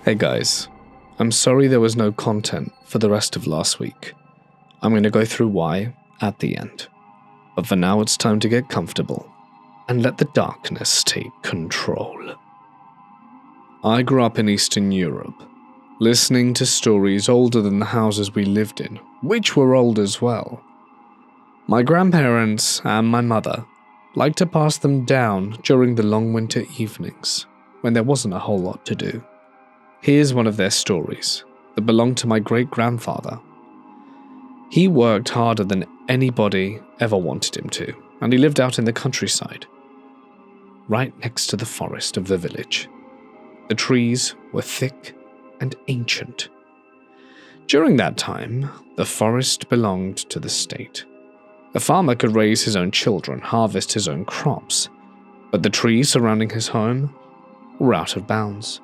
Hey guys, I'm sorry there was no content for the rest of last week. I'm going to go through why at the end. But for now it's time to get comfortable and let the darkness take control. I grew up in Eastern Europe, listening to stories older than the houses we lived in, which were old as well. My grandparents and my mother liked to pass them down during the long winter evenings when there wasn't a whole lot to do. Here's one of their stories that belonged to my great-grandfather. He worked harder than anybody ever wanted him to, and he lived out in the countryside, right next to the forest of the village. The trees were thick and ancient. During that time, the forest belonged to the state. A farmer could raise his own children, harvest his own crops, but the trees surrounding his home were out of bounds.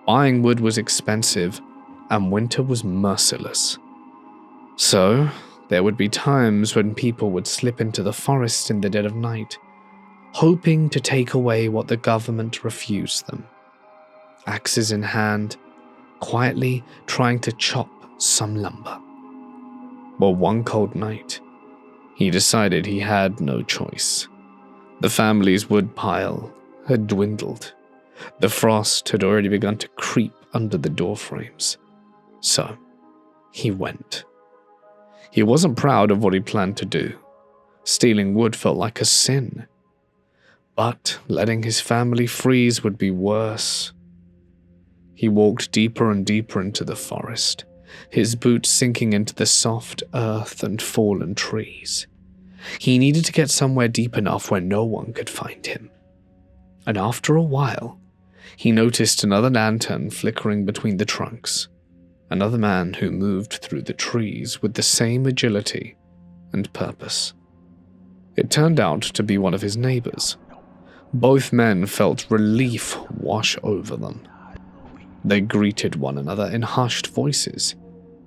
Buying wood was expensive, and winter was merciless. So, there would be times when people would slip into the forest in the dead of night, hoping to take away what the government refused them. Axes in hand, quietly trying to chop some lumber. Well, one cold night, he decided he had no choice. The family's wood pile had dwindled. The frost had already begun to creep under the doorframes. So, he went. He wasn't proud of what he planned to do. Stealing wood felt like a sin. But letting his family freeze would be worse. He walked deeper and deeper into the forest, his boots sinking into the soft earth and fallen trees. He needed to get somewhere deep enough where no one could find him. And after a while, he noticed another lantern flickering between the trunks, another man who moved through the trees with the same agility and purpose. It turned out to be one of his neighbors. Both men felt relief wash over them. They greeted one another in hushed voices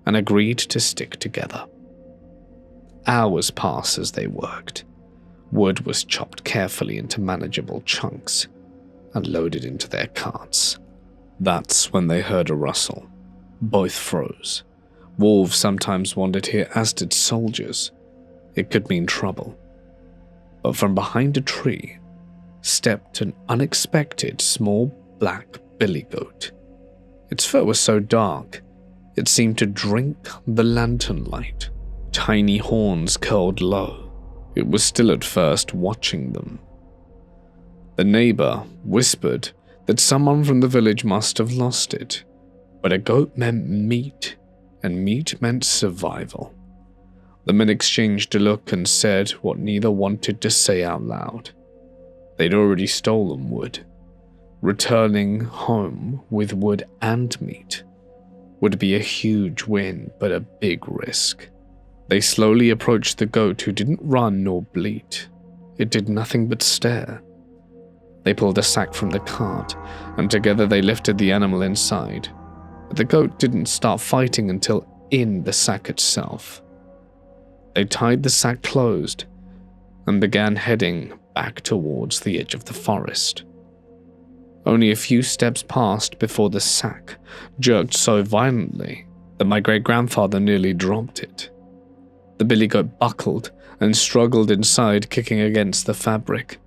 and agreed to stick together. Hours passed as they worked. Wood was chopped carefully into manageable chunks and loaded into their carts. That's when they heard a rustle. Both froze. Wolves sometimes wandered here, as did soldiers. It could mean trouble. But from behind a tree stepped an unexpected small black billy goat. Its fur was so dark, it seemed to drink the lantern light. Tiny horns curled low. It was still at first watching them. The neighbor whispered that someone from the village must have lost it, but a goat meant meat, and meat meant survival. The men exchanged a look and said what neither wanted to say out loud. They'd already stolen wood. Returning home with wood and meat would be a huge win, but a big risk. They slowly approached the goat, who didn't run nor bleat. It did nothing but stare. They pulled a sack from the cart, and together they lifted the animal inside. But the goat didn't start fighting until in the sack itself. They tied the sack closed and began heading back towards the edge of the forest. Only a few steps passed before the sack jerked so violently that my great-grandfather nearly dropped it. The billy goat buckled and struggled inside, kicking against the fabric.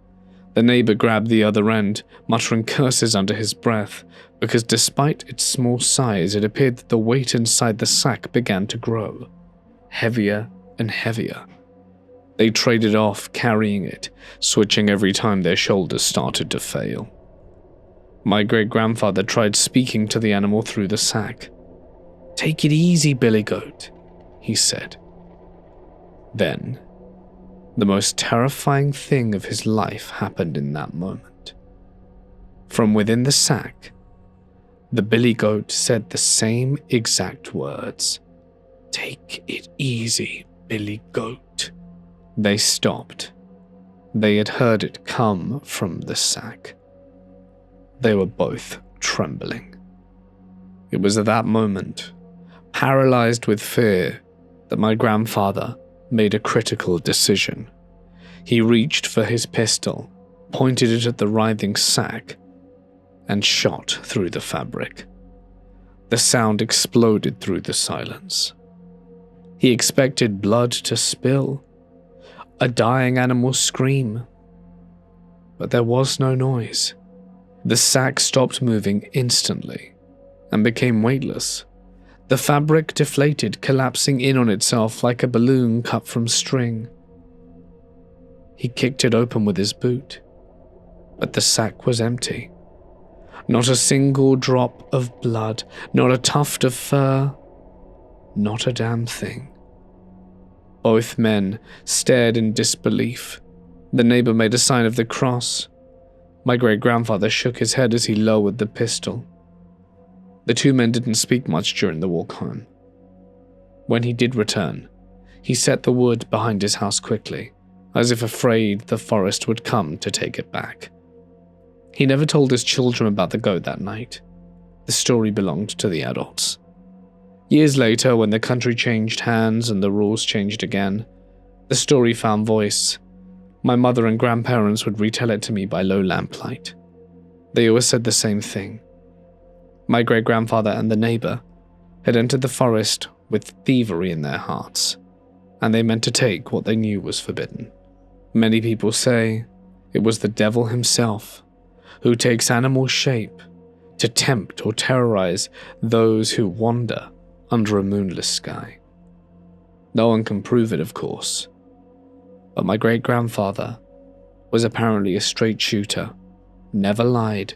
The neighbor grabbed the other end, muttering curses under his breath, because despite its small size, it appeared that the weight inside the sack began to grow, heavier and heavier. They traded off carrying it, switching every time their shoulders started to fail. My great-grandfather tried speaking to the animal through the sack. "Take it easy, billy goat," he said. Then, the most terrifying thing of his life happened in that moment. From within the sack, the billy goat said the same exact words. "Take it easy, billy goat." They stopped. They had heard it come from the sack. They were both trembling. It was at that moment, paralyzed with fear, that my grandfather made a critical decision. He reached for his pistol, pointed it at the writhing sack, and shot through the fabric. The sound exploded through the silence. He expected blood to spill, a dying animal scream. But there was no noise. The sack stopped moving instantly and became weightless. The fabric deflated, collapsing in on itself like a balloon cut from string. He kicked it open with his boot, but the sack was empty. Not a single drop of blood, not a tuft of fur, not a damn thing. Both men stared in disbelief. The neighbor made a sign of the cross. My great-grandfather shook his head as he lowered the pistol. The two men didn't speak much during the walk home. When he did return, he set the wood behind his house quickly, as if afraid the forest would come to take it back. He never told his children about the goat that night. The story belonged to the adults. Years later, when the country changed hands and the rules changed again, the story found voice. My mother and grandparents would retell it to me by low lamplight. They always said the same thing. My great-grandfather and the neighbor had entered the forest with thievery in their hearts, and they meant to take what they knew was forbidden. Many people say it was the devil himself who takes animal shape to tempt or terrorize those who wander under a moonless sky. No one can prove it, of course, but my great-grandfather was apparently a straight shooter, never lied,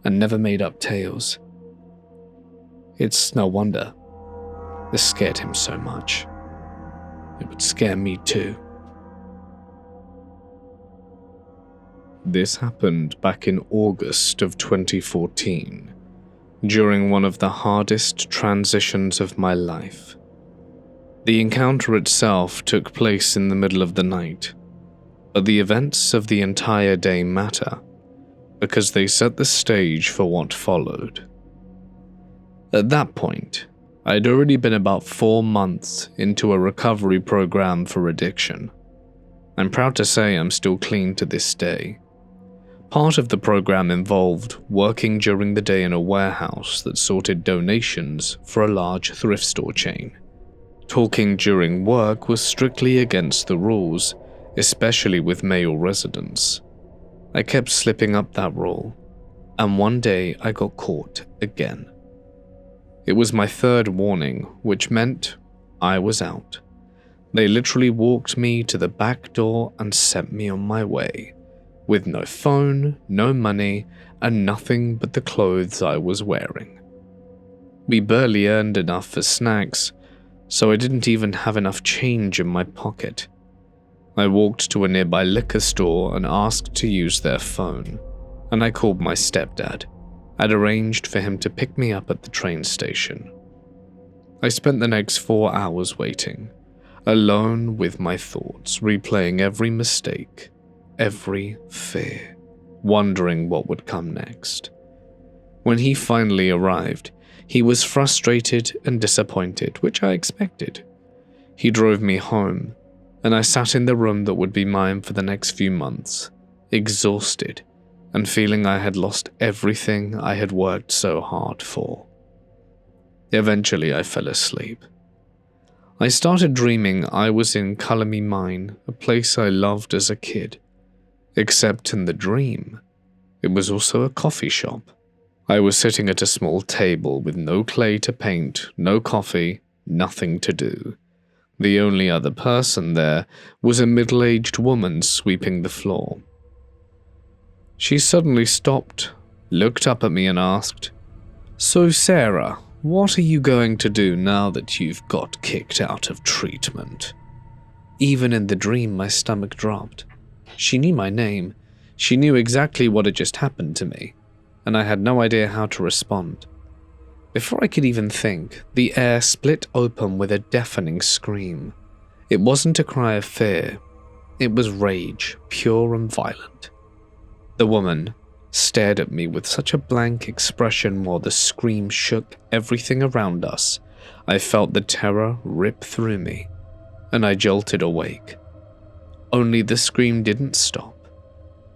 and never made up tales. It's no wonder this scared him so much. It would scare me too. This happened back in August of 2014, during one of the hardest transitions of my life. The encounter itself took place in the middle of the night, but the events of the entire day matter because they set the stage for what followed. At that point, I'd already been about 4 months into a recovery program for addiction. I'm proud to say I'm still clean to this day. Part of the program involved working during the day in a warehouse that sorted donations for a large thrift store chain. Talking during work was strictly against the rules, especially with male residents. I kept slipping up that rule, and one day I got caught again. It was my 3rd warning, which meant I was out. They literally walked me to the back door and sent me on my way, with no phone, no money, and nothing but the clothes I was wearing. We barely earned enough for snacks, so I didn't even have enough change in my pocket. I walked to a nearby liquor store and asked to use their phone, and I called my stepdad. I'd arranged for him to pick me up at the train station. I spent the next 4 hours waiting, alone with my thoughts, replaying every mistake, every fear, wondering what would come next. When he finally arrived, he was frustrated and disappointed, which I expected. He drove me home, and I sat in the room that would be mine for the next few months, exhausted, and feeling I had lost everything I had worked so hard for. Eventually, I fell asleep. I started dreaming I was in Color Me Mine, a place I loved as a kid. Except in the dream, it was also a coffee shop. I was sitting at a small table with no clay to paint, no coffee, nothing to do. The only other person there was a middle-aged woman sweeping the floor. She suddenly stopped, looked up at me and asked, "So Sarah, what are you going to do now that you've got kicked out of treatment?" Even in the dream, my stomach dropped. She knew my name. She knew exactly what had just happened to me, and I had no idea how to respond. Before I could even think, the air split open with a deafening scream. It wasn't a cry of fear. It was rage, pure and violent. The woman stared at me with such a blank expression while the scream shook everything around us. I felt the terror rip through me, and I jolted awake. Only the scream didn't stop.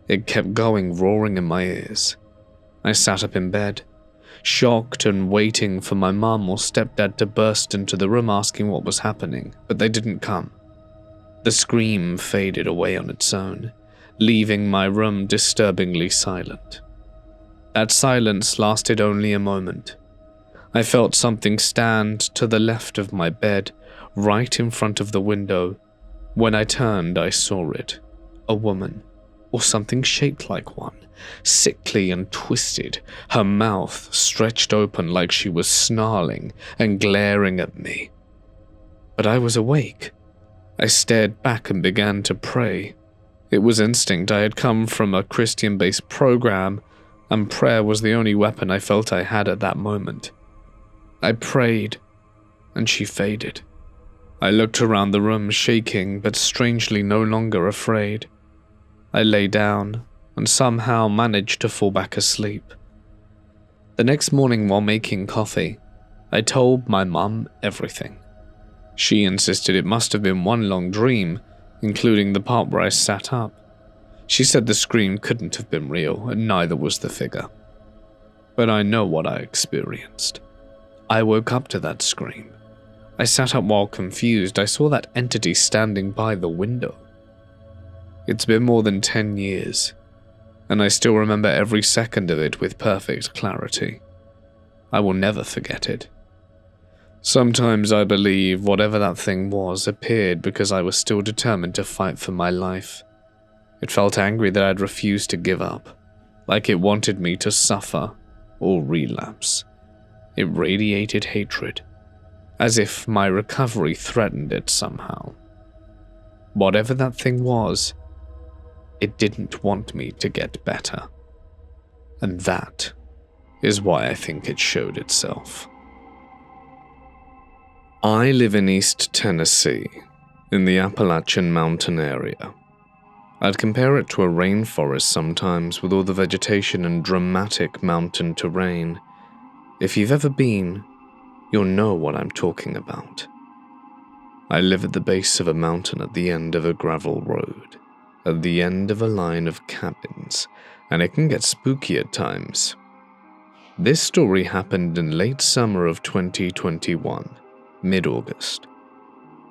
It kept going, roaring in my ears. I sat up in bed, shocked and waiting for my mum or stepdad to burst into the room asking what was happening, but they didn't come. The scream faded away on its own, leaving my room disturbingly silent. That silence lasted only a moment. I felt something stand to the left of my bed, right in front of the window. When I turned, I saw it. A woman, or something shaped like one, sickly and twisted, her mouth stretched open like she was snarling and glaring at me. But I was awake. I stared back and began to pray. It was instinct. I had come from a Christian-based program, and prayer was the only weapon I felt I had at that moment. I prayed, and she faded. I looked around the room, shaking but strangely no longer afraid. I lay down and somehow managed to fall back asleep. The next morning while making coffee, I told my mum everything. She insisted it must have been one long dream, including the part where I sat up. She said the scream couldn't have been real, and neither was the figure. But I know what I experienced. I woke up to that scream. I sat up while confused. I saw that entity standing by the window. It's been more than 10 years, and I still remember every second of it with perfect clarity. I will never forget it. Sometimes I believe whatever that thing was appeared because I was still determined to fight for my life. It felt angry that I'd refused to give up, like it wanted me to suffer or relapse. It radiated hatred, as if my recovery threatened it somehow. Whatever that thing was, it didn't want me to get better. And that is why I think it showed itself. I live in East Tennessee, in the Appalachian Mountain area. I'd compare it to a rainforest sometimes, with all the vegetation and dramatic mountain terrain. If you've ever been, you'll know what I'm talking about. I live at the base of a mountain at the end of a gravel road, at the end of a line of cabins, and it can get spooky at times. This story happened in late summer of 2021, mid-August.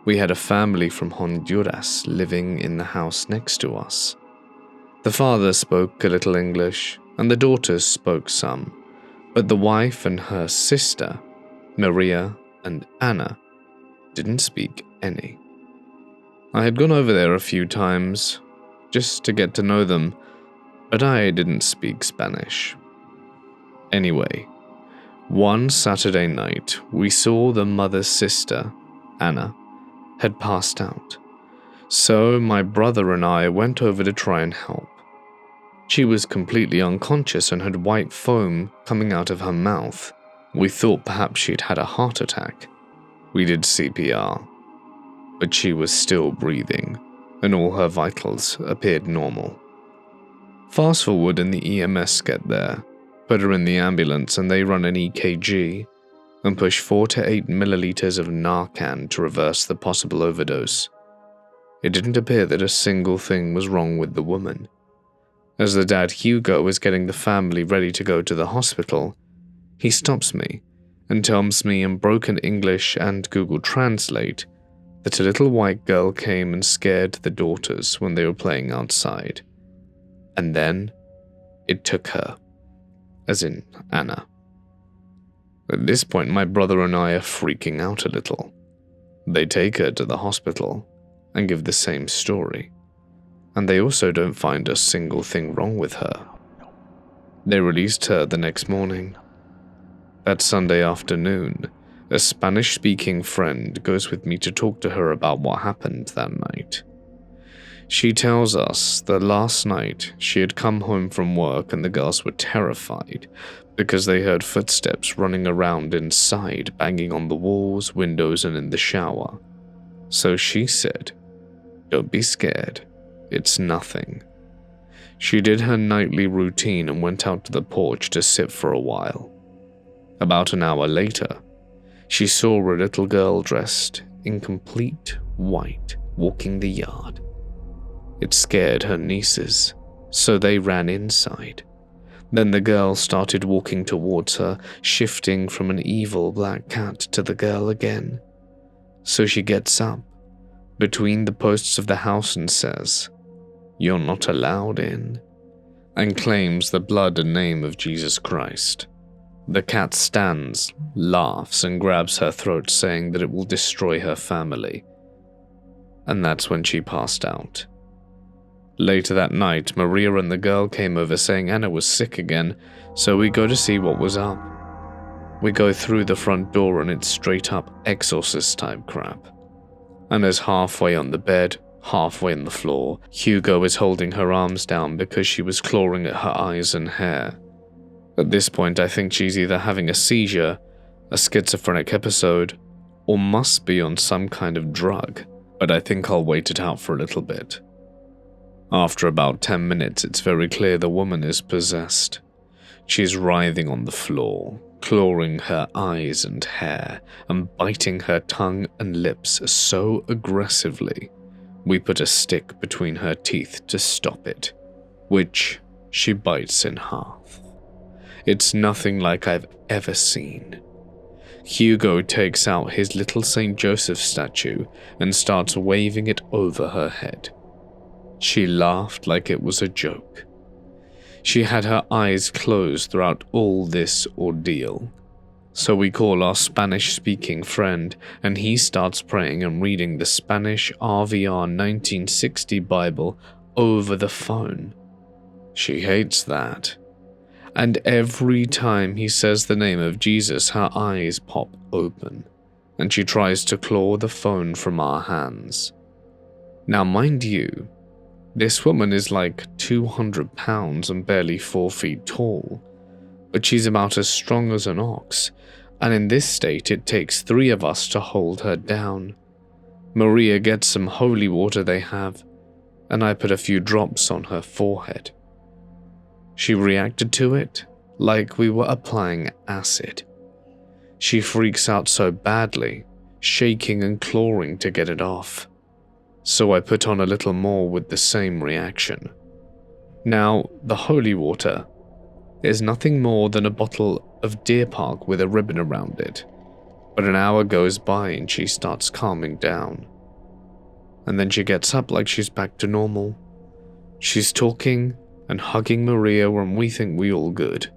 We had a family from Honduras living in the house next to us. The father spoke a little English, and the daughters spoke some, but the wife and her sister, Maria and Anna, didn't speak any. I had gone over there a few times, just to get to know them, but I didn't speak Spanish. Anyway, one Saturday night, we saw the mother's sister, Anna, had passed out, so my brother and I went over to try and help. She was completely unconscious and had white foam coming out of her mouth. We thought perhaps she'd had a heart attack. We did CPR, but she was still breathing, and all her vitals appeared normal. Fast forward and the EMS get there, put her in the ambulance, and they run an EKG and push 4 to 8 milliliters of Narcan to reverse the possible overdose. It didn't appear that a single thing was wrong with the woman. As the dad Hugo was getting the family ready to go to the hospital, he stops me and tells me in broken English and Google Translate that a little white girl came and scared the daughters when they were playing outside. And then it took her, as in Anna. At this point, my brother and I are freaking out a little. They take her to the hospital and give the same story, and they also don't find a single thing wrong with her. They released her the next morning. That Sunday afternoon, a Spanish-speaking friend goes with me to talk to her about what happened that night. She tells us that last night she had come home from work and the girls were terrified because they heard footsteps running around inside, banging on the walls, windows, and in the shower. So she said, "Don't be scared, it's nothing." She did her nightly routine and went out to the porch to sit for a while. About an hour later, she saw a little girl dressed in complete white walking the yard. It scared her nieces, so they ran inside. Then the girl started walking towards her, shifting from an evil black cat to the girl again. So she gets up, between the posts of the house, and says, "You're not allowed in," and claims the blood and name of Jesus Christ. The cat stands, laughs, and grabs her throat, saying that it will destroy her family. And that's when she passed out. Later that night, Maria and the girl came over saying Anna was sick again, so we go to see what was up. We go through the front door and it's straight up exorcist type crap. Anna's halfway on the bed, halfway on the floor. Hugo is holding her arms down because she was clawing at her eyes and hair. At this point, I think she's either having a seizure, a schizophrenic episode, or must be on some kind of drug, but I think I'll wait it out for a little bit. After about 10 minutes, it's very clear the woman is possessed. She's writhing on the floor, clawing her eyes and hair, and biting her tongue and lips so aggressively, we put a stick between her teeth to stop it, which she bites in half. It's nothing like I've ever seen. Hugo takes out his little St. Joseph statue and starts waving it over her head. She laughed like it was a joke. She had her eyes closed throughout all this ordeal. So we call our Spanish-speaking friend, and he starts praying and reading the Spanish RVR 1960 Bible over the phone. She hates that. And every time he says the name of Jesus, her eyes pop open, and she tries to claw the phone from our hands. Now, mind you, this woman is like 200 pounds and barely 4 feet tall, but she's about as strong as an ox, and in this state it takes 3 of us to hold her down. Maria gets some holy water they have, and I put a few drops on her forehead. She reacted to it like we were applying acid. She freaks out so badly, shaking and clawing to get it off. So I put on a little more with the same reaction. Now, the holy water is nothing more than a bottle of Deer Park with a ribbon around it, but an hour goes by and she starts calming down. And then she gets up like she's back to normal. She's talking and hugging Maria when we think we all good.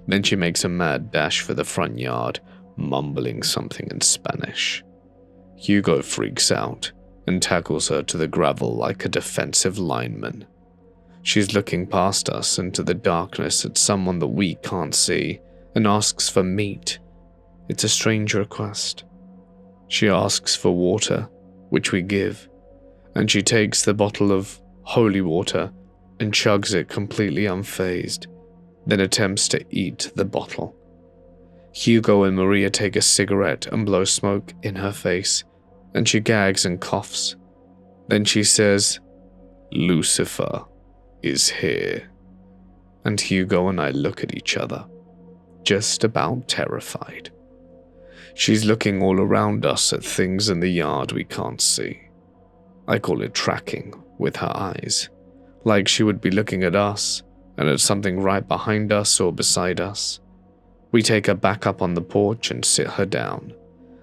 Then she makes a mad dash for the front yard, mumbling something in Spanish. Hugo freaks out and tackles her to the gravel like a defensive lineman. She's looking past us into the darkness at someone that we can't see and asks for meat. It's a strange request. She asks for water, which we give, and she takes the bottle of holy water and chugs it completely unfazed, then attempts to eat the bottle. Hugo and Maria take a cigarette and blow smoke in her face, and she gags and coughs. Then she says, "Lucifer is here." And Hugo and I look at each other, just about terrified. She's looking all around us at things in the yard we can't see. I call it tracking with her eyes, like she would be looking at us and at something right behind us or beside us. We take her back up on the porch and sit her down,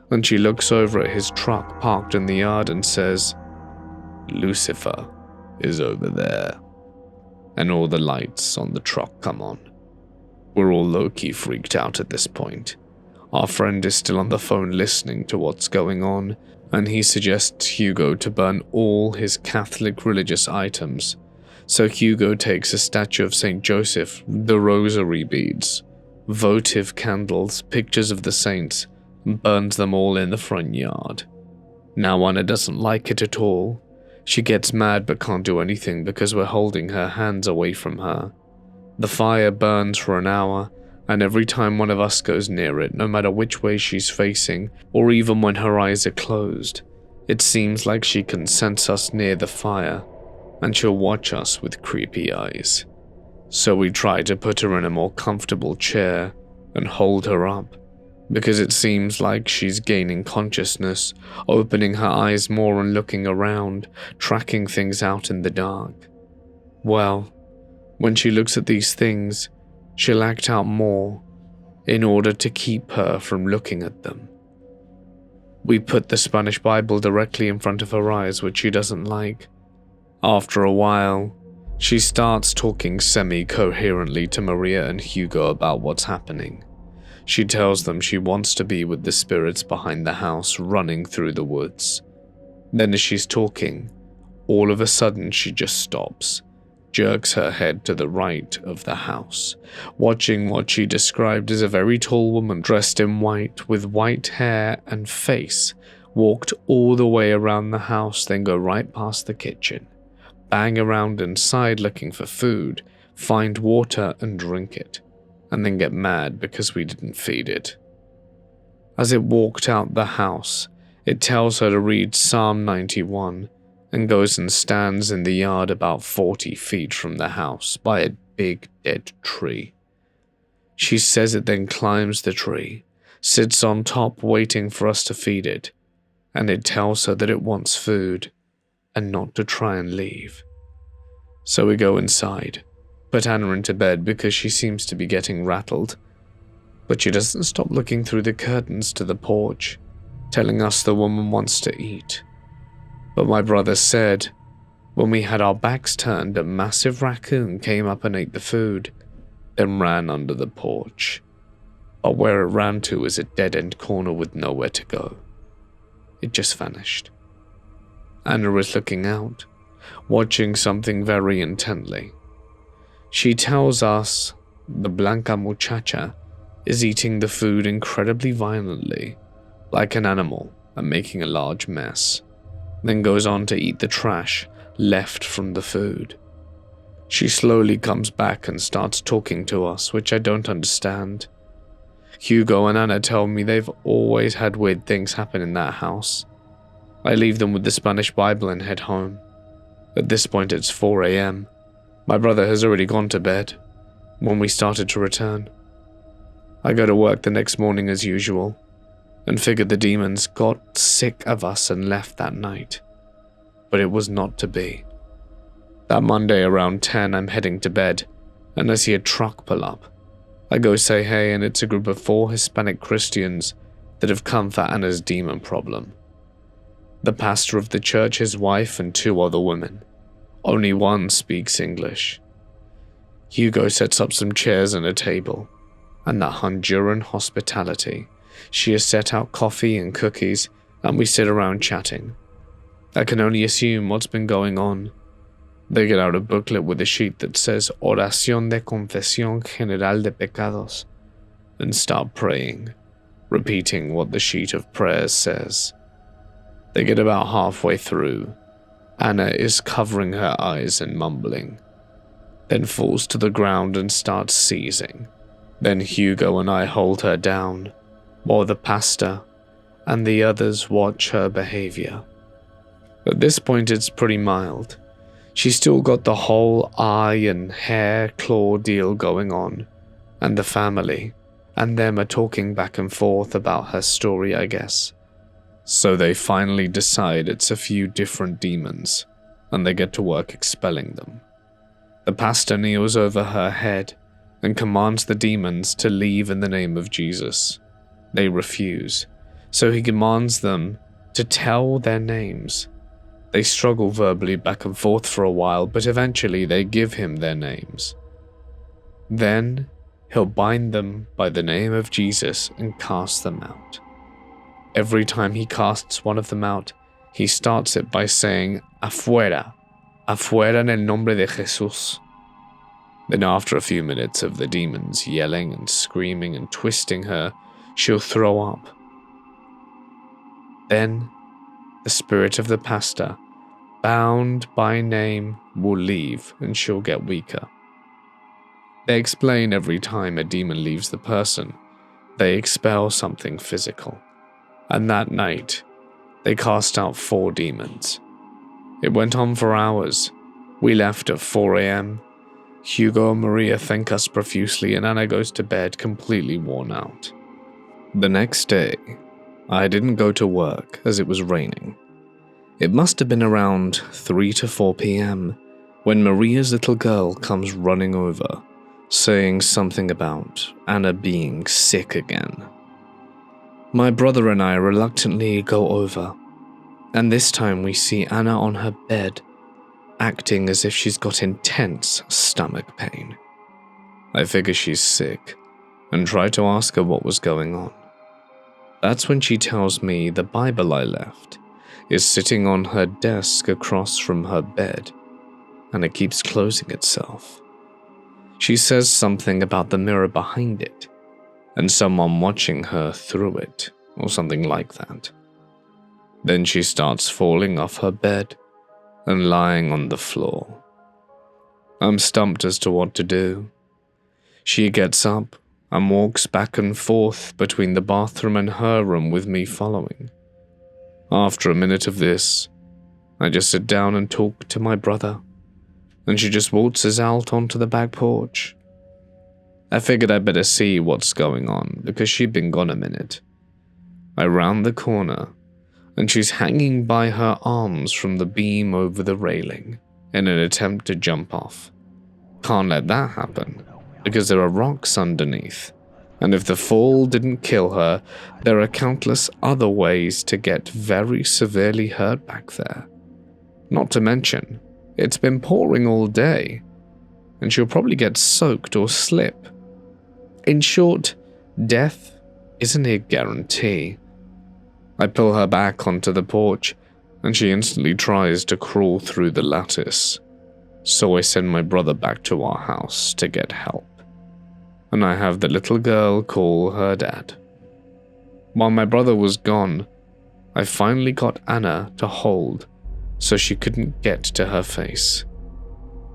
and she looks over at his truck parked in the yard and says, "Lucifer is over there." And all the lights on the truck come on. We're all low-key freaked out at this point. Our friend is still on the phone listening to what's going on, and he suggests Hugo to burn all his Catholic religious items. So Hugo takes a statue of St. Joseph, the rosary beads, votive candles, pictures of the saints, and burns them all in the front yard. Now Anna doesn't like it at all. She gets mad but can't do anything because we're holding her hands away from her. The fire burns for an hour, and every time one of us goes near it, no matter which way she's facing, or even when her eyes are closed, it seems like she can sense us near the fire, and she'll watch us with creepy eyes. So we try to put her in a more comfortable chair and hold her up, because it seems like she's gaining consciousness, opening her eyes more and looking around, tracking things out in the dark. Well, when she looks at these things, she'll act out more in order to keep her from looking at them. We put the Spanish Bible directly in front of her eyes, which she doesn't like. After a while, she starts talking semi-coherently to Maria and Hugo about what's happening. She tells them she wants to be with the spirits behind the house running through the woods. Then as she's talking, all of a sudden she just stops, jerks her head to the right of the house, watching what she described as a very tall woman dressed in white with white hair and face, walked all the way around the house, then go right past the kitchen, bang around inside looking for food, find water and drink it, and then get mad because we didn't feed it. As it walked out the house, it tells her to read Psalm 91 and goes and stands in the yard about 40 feet from the house by a big dead tree. She says it then climbs the tree, sits on top waiting for us to feed it, and it tells her that it wants food and not to try and leave. So we go inside, put Anna into bed because she seems to be getting rattled, but she doesn't stop looking through the curtains to the porch, telling us the woman wants to eat. But my brother said, when we had our backs turned, a massive raccoon came up and ate the food, then ran under the porch. But where it ran to is a dead-end corner with nowhere to go. It just vanished. Anna is looking out, watching something very intently. She tells us the Blanca muchacha is eating the food incredibly violently, like an animal, and making a large mess, then goes on to eat the trash left from the food. She slowly comes back and starts talking to us, which I don't understand. Hugo and Anna tell me they've always had weird things happen in that house. I leave them with the Spanish Bible and head home. At this point it's 4 a.m. My brother has already gone to bed when we started to return. I go to work the next morning as usual, and figured the demons got sick of us and left that night. But it was not to be. That Monday around 10, I'm heading to bed, and I see a truck pull up. I go say hey, and it's a group of 4 Hispanic Christians that have come for Anna's demon problem. The pastor of the church, his wife, and 2 other women. Only one speaks English. Hugo sets up some chairs and a table, and that Honduran hospitality. She has set out coffee and cookies, and we sit around chatting. I can only assume what's been going on. They get out a booklet with a sheet that says Oración de Confesión General de Pecados, and start praying, repeating what the sheet of prayers says. They get about halfway through. Anna is covering her eyes and mumbling, then falls to the ground and starts seizing. Then Hugo and I hold her down, while the pastor and the others watch her behavior. At this point it's pretty mild. She's still got the whole eye and hair claw deal going on, and the family and them are talking back and forth about her story, I guess. So they finally decide it's a few different demons, and they get to work expelling them. The pastor kneels over her head and commands the demons to leave in the name of Jesus. They refuse, so he commands them to tell their names. They struggle verbally back and forth for a while, but eventually they give him their names. Then he'll bind them by the name of Jesus and cast them out. Every time he casts one of them out, he starts it by saying, Afuera, afuera en el nombre de Jesús. Then after a few minutes of the demons yelling and screaming and twisting her, she'll throw up. Then the spirit of the pastor, bound by name, will leave and she'll get weaker. They explain every time a demon leaves the person, they expel something physical. And that night, they cast out 4 demons. It went on for hours. We left at 4 a.m. Hugo and Maria thank us profusely, and Anna goes to bed completely worn out. The next day, I didn't go to work as it was raining. It must have been around 3 to 4 p.m. when Maria's little girl comes running over, saying something about Anna being sick again. My brother and I reluctantly go over, and this time we see Anna on her bed, acting as if she's got intense stomach pain. I figure she's sick, and try to ask her what was going on. That's when she tells me the Bible I left is sitting on her desk across from her bed, and it keeps closing itself. She says something about the mirror behind it, and someone watching her through it, or something like that. Then she starts falling off her bed and lying on the floor. I'm stumped as to what to do. She gets up and walks back and forth between the bathroom and her room with me following. After a minute of this, I just sit down and talk to my brother, and she just waltzes out onto the back porch. I figured I'd better see what's going on because she'd been gone a minute. I round the corner, and she's hanging by her arms from the beam over the railing in an attempt to jump off. Can't let that happen because there are rocks underneath, and if the fall didn't kill her, there are countless other ways to get very severely hurt back there. Not to mention, it's been pouring all day, and she'll probably get soaked or slip. In short, death isn't a guarantee. I pull her back onto the porch, and she instantly tries to crawl through the lattice, so I send my brother back to our house to get help, and I have the little girl call her dad. While my brother was gone, I finally got Anna to hold so she couldn't get to her face,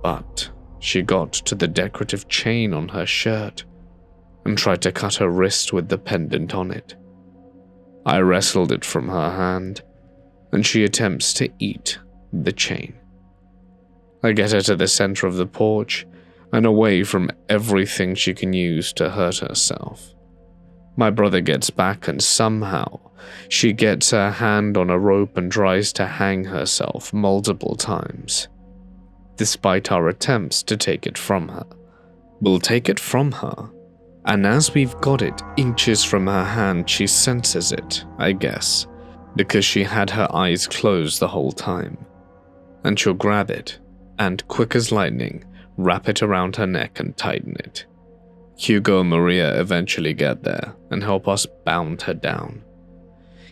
but she got to the decorative chain on her shirt and tried to cut her wrist with the pendant on it. I wrestled it from her hand, and she attempts to eat the chain. I get her to the center of the porch and away from everything she can use to hurt herself. My brother gets back and somehow she gets her hand on a rope and tries to hang herself multiple times. Despite our attempts to take it from her, we'll take it from her, and as we've got it inches from her hand, she senses it, I guess, because she had her eyes closed the whole time, and she'll grab it and, quick as lightning, wrap it around her neck and tighten it. Hugo and Maria eventually get there and help us bound her down.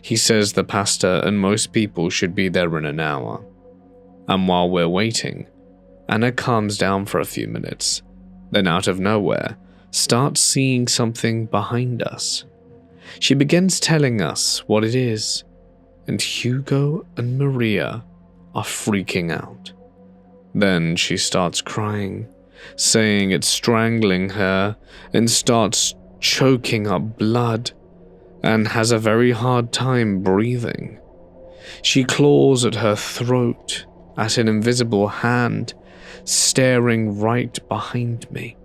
He says the pastor and most people should be there in an hour, and while we're waiting, Anna calms down for a few minutes, then out of nowhere, starts seeing something behind us. She begins telling us what it is, and Hugo and Maria are freaking out. Then she starts crying, saying it's strangling her and starts choking up blood and has a very hard time breathing. She claws at her throat at an invisible hand staring right behind me,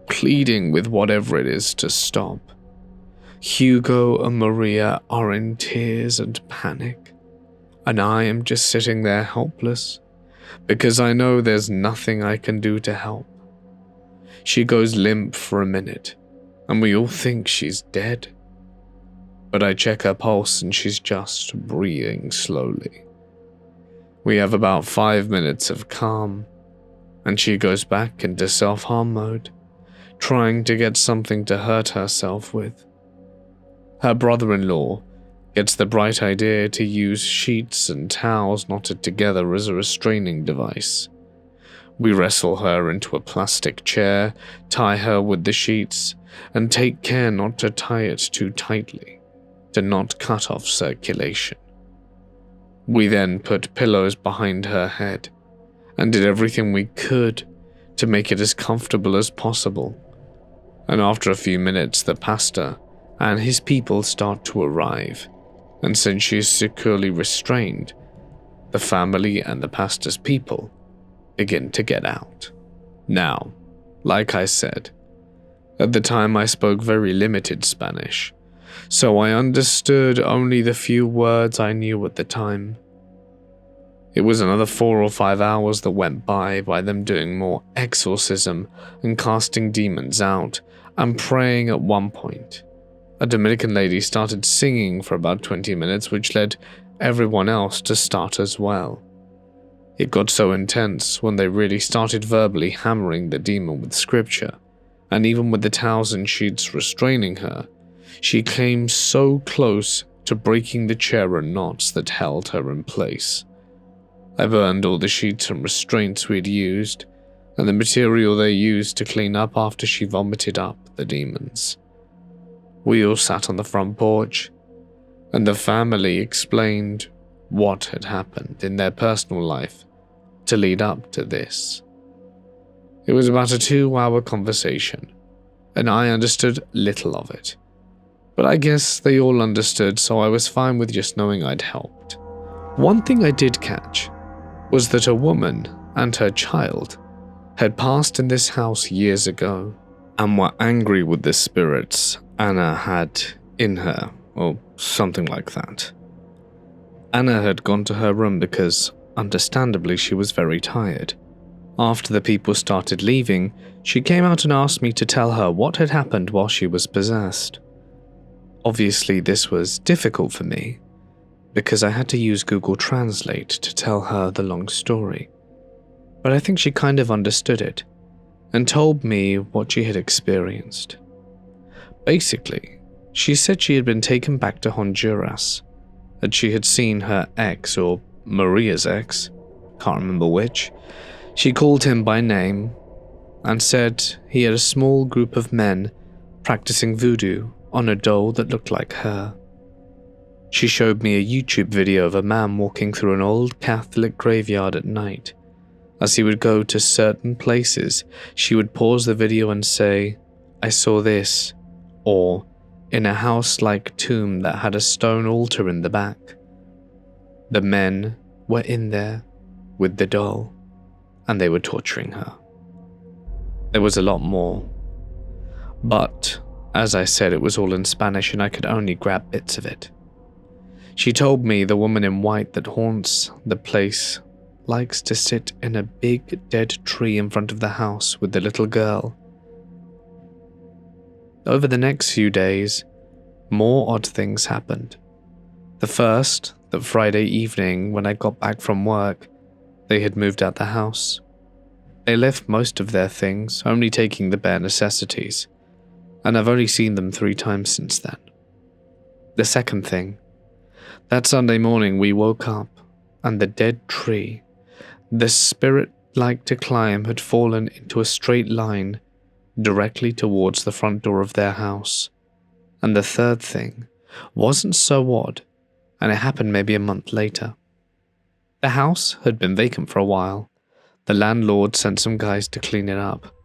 pleading with whatever it is to stop. Hugo and Maria are in tears and panic, and I am just sitting there helpless because I know there's nothing I can do to help. She goes limp for a minute, and we all think she's dead. But I check her pulse and she's just breathing slowly. We have about 5 minutes of calm, and she goes back into self-harm mode, trying to get something to hurt herself with. Her brother-in-law gets the bright idea to use sheets and towels knotted together as a restraining device. We wrestle her into a plastic chair, tie her with the sheets, and take care not to tie it too tightly, to not cut off circulation. We then put pillows behind her head, and did everything we could to make it as comfortable as possible. And after a few minutes, the pastor and his people start to arrive, and since she is securely restrained, the family and the pastor's people begin to get out. Now, like I said, at the time I spoke very limited Spanish, so I understood only the few words I knew at the time. It was another 4 or 5 hours that went by them doing more exorcism and casting demons out and praying at one point. A Dominican lady started singing for about 20 minutes, which led everyone else to start as well. It got so intense when they really started verbally hammering the demon with scripture, and even with the towels and sheets restraining her, she came so close to breaking the chair and knots that held her in place. I burned all the sheets and restraints we'd used, and the material they used to clean up after she vomited up the demons. We all sat on the front porch, and the family explained what had happened in their personal life to lead up to this. It was about a 2-hour conversation, and I understood little of it. But I guess they all understood, so I was fine with just knowing I'd helped. One thing I did catch was that a woman and her child had passed in this house years ago and were angry with the spirits Anna had in her, or something like that. Anna had gone to her room because, understandably, she was very tired. After the people started leaving, she came out and asked me to tell her what had happened while she was possessed. Obviously, this was difficult for me, because I had to use Google Translate to tell her the long story. But I think she kind of understood it, and told me what she had experienced. Basically, she said she had been taken back to Honduras, that she had seen her ex, or Maria's ex, can't remember which. She called him by name, and said he had a small group of men practicing voodoo on a doll that looked like her. She showed me a YouTube video of a man walking through an old Catholic graveyard at night. As he would go to certain places, she would pause the video and say, "I saw this," or "in a house-like tomb that had a stone altar in the back." The men were in there with the doll, and they were torturing her. There was a lot more, but as I said, it was all in Spanish and I could only grab bits of it. She told me the woman in white that haunts the place likes to sit in a big dead tree in front of the house with the little girl. Over the next few days, more odd things happened. The first, that Friday evening when I got back from work, they had moved out the house. They left most of their things, only taking the bare necessities, and I've only seen them 3 times since then. The second thing, that Sunday morning we woke up, and the dead tree the spirit liked to climb had fallen into a straight line directly towards the front door of their house. And the third thing wasn't so odd, and it happened maybe a month later. The house had been vacant for a while. The landlord sent some guys to clean it up.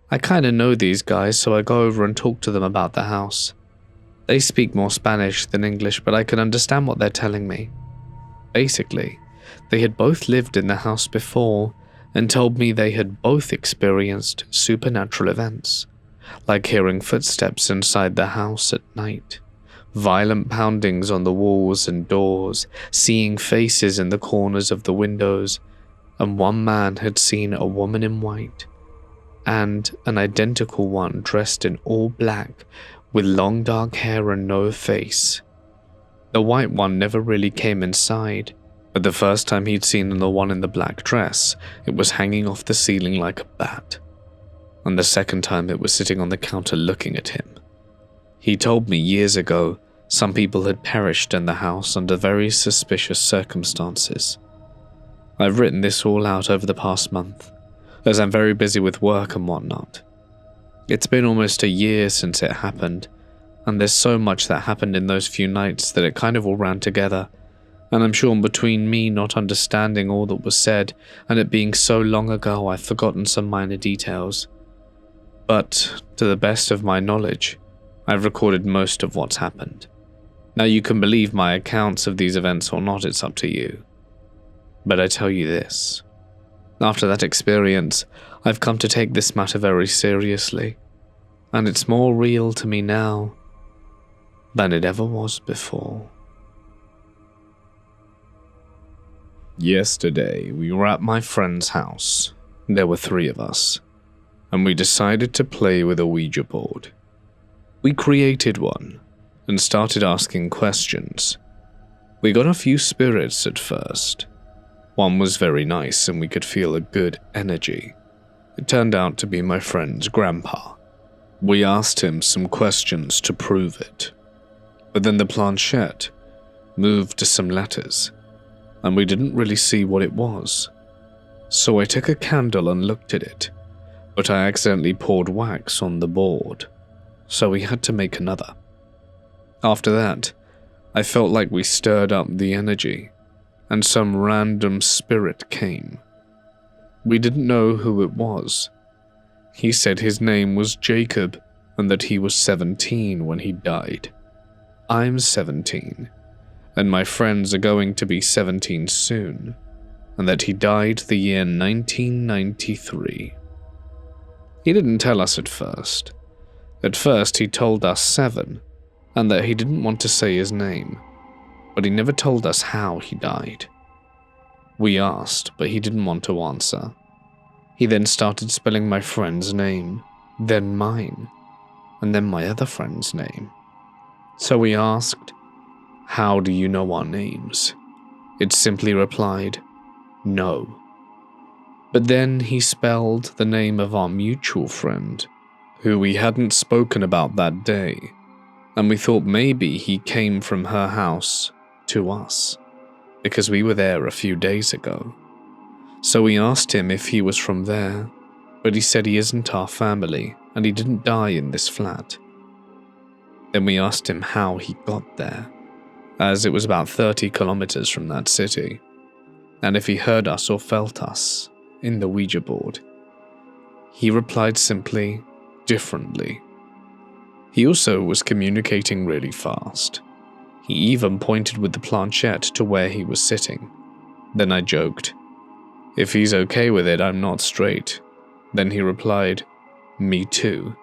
I kinda know these guys, so I go over and talk to them about the house. They speak more Spanish than English, but I can understand what they're telling me. Basically, they had both lived in the house before and told me they had both experienced supernatural events, like hearing footsteps inside the house at night, violent poundings on the walls and doors, seeing faces in the corners of the windows, and one man had seen a woman in white, and an identical one dressed in all black with long dark hair and no face. The white one never really came inside, but the first time he'd seen the one in the black dress, it was hanging off the ceiling like a bat, and the second time it was sitting on the counter looking at him. He told me years ago some people had perished in the house under very suspicious circumstances. I've written this all out over the past month, as I'm very busy with work and whatnot. It's been almost a year since it happened, and there's so much that happened in those few nights that it kind of all ran together, and I'm sure between me not understanding all that was said and it being so long ago I've forgotten some minor details. But, to the best of my knowledge, I've recorded most of what's happened. Now you can believe my accounts of these events or not, it's up to you. But I tell you this. After that experience, I've come to take this matter very seriously, and it's more real to me now than it ever was before. Yesterday, we were at my friend's house. There were 3 of us, and we decided to play with a Ouija board. We created one and started asking questions. We got a few spirits at first. One was very nice and we could feel a good energy. It turned out to be my friend's grandpa. We asked him some questions to prove it, but then the planchette moved to some letters, and we didn't really see what it was. So I took a candle and looked at it, but I accidentally poured wax on the board, so we had to make another. After that, I felt like we stirred up the energy, and some random spirit came. We didn't know who it was. He said his name was Jacob, and that he was 17 when he died. I'm 17, and my friends are going to be 17 soon, and that he died the year 1993. He didn't tell us at first. At first he told us 7, and that he didn't want to say his name, but he never told us how he died. We asked, but he didn't want to answer. He then started spelling my friend's name, then mine, and then my other friend's name. So we asked, "How do you know our names?" It simply replied, "No." But then he spelled the name of our mutual friend, who we hadn't spoken about that day, and we thought maybe he came from her house to us, because we were there a few days ago. So we asked him if he was from there, but he said he isn't our family and he didn't die in this flat. Then we asked him how he got there, as it was about 30 kilometers from that city, and if he heard us or felt us in the Ouija board. He replied simply, differently. He also was communicating really fast. He even pointed with the planchette to where he was sitting. Then I joked, "If he's okay with it, I'm not straight." Then he replied, "Me too."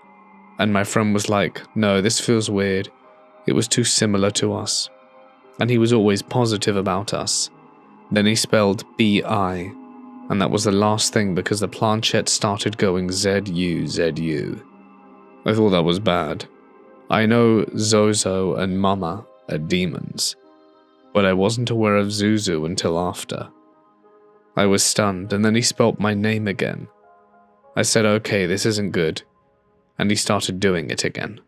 And my friend was like, "No, this feels weird. It was too similar to us." And he was always positive about us. Then he spelled B-I, and that was the last thing because the planchette started going Z-U, Z-U. I thought that was bad. I know Zozo and Mama are demons, but I wasn't aware of Zuzu until after. I was stunned, and then he spelt my name again. I said, "Okay, this isn't good," and he started doing it again.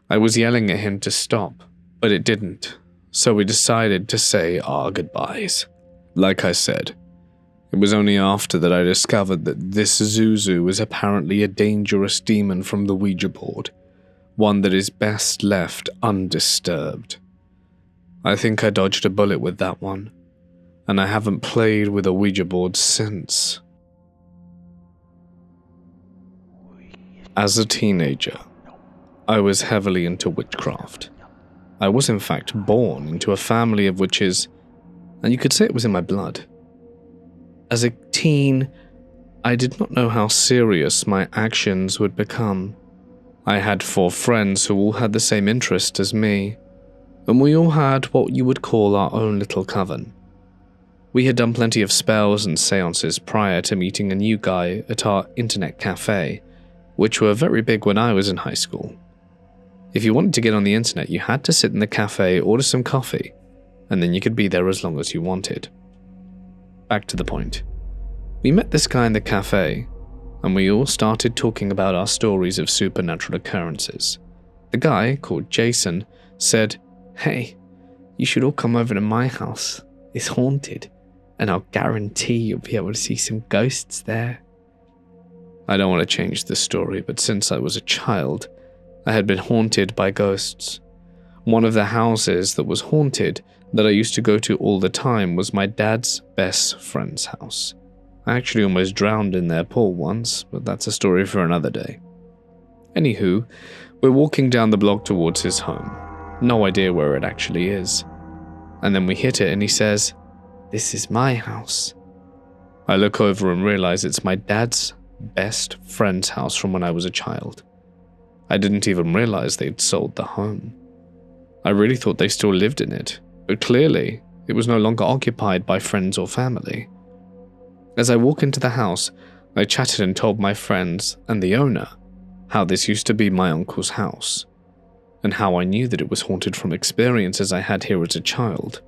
I was yelling at him to stop, but it didn't, so we decided to say our goodbyes. Like I said, it was only after that I discovered that this Zuzu is apparently a dangerous demon from the Ouija board, one that is best left undisturbed. I think I dodged a bullet with that one, and I haven't played with a Ouija board since. As a teenager, I was heavily into witchcraft. I was in fact born into a family of witches, and you could say it was in my blood. As a teen, I did not know how serious my actions would become. I had 4 friends who all had the same interest as me, and we all had what you would call our own little coven. We had done plenty of spells and seances prior to meeting a new guy at our internet cafe, which were very big when I was in high school. If you wanted to get on the internet, you had to sit in the cafe, order some coffee, and then you could be there as long as you wanted. Back to the point. We met this guy in the cafe, and we all started talking about our stories of supernatural occurrences. The guy, called Jason, said, "Hey, you should all come over to my house. It's haunted, and I'll guarantee you'll be able to see some ghosts there." I don't want to change the story, but since I was a child, I had been haunted by ghosts. One of the houses that was haunted that I used to go to all the time was my dad's best friend's house. I actually almost drowned in their pool once, but that's a story for another day. Anywho, we're walking down the block towards his home. No idea where it actually is. And then we hit it and he says, "This is my house." I look over and realize it's my dad's best friend's house from when I was a child. I didn't even realize they'd sold the home. I really thought they still lived in it, but clearly It was no longer occupied by friends or family. As I walk into the house, I chatted and told my friends and the owner how this used to be my uncle's house, and how I knew that it was haunted from experiences I had here as a child,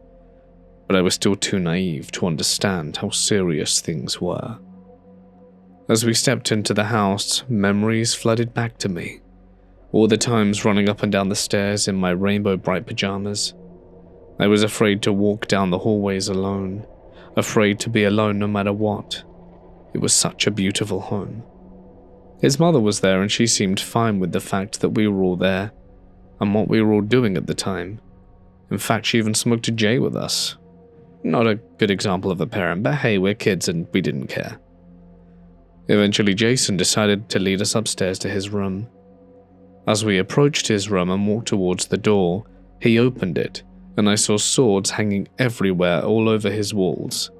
but I was still too naive to understand how serious things were. As we stepped into the house, memories flooded back to me. All the times running up and down the stairs in my rainbow-bright pajamas. I was afraid to walk down the hallways alone, afraid to be alone no matter what. It was such a beautiful home. His mother was there and she seemed fine with the fact that we were all there and what we were all doing at the time. In fact, she even smoked a J with us. Not a good example of a parent, but hey, we're kids and we didn't care. Eventually, Jason decided to lead us upstairs to his room. As we approached his room and walked towards the door, he opened it, and I saw swords hanging everywhere all over his walls.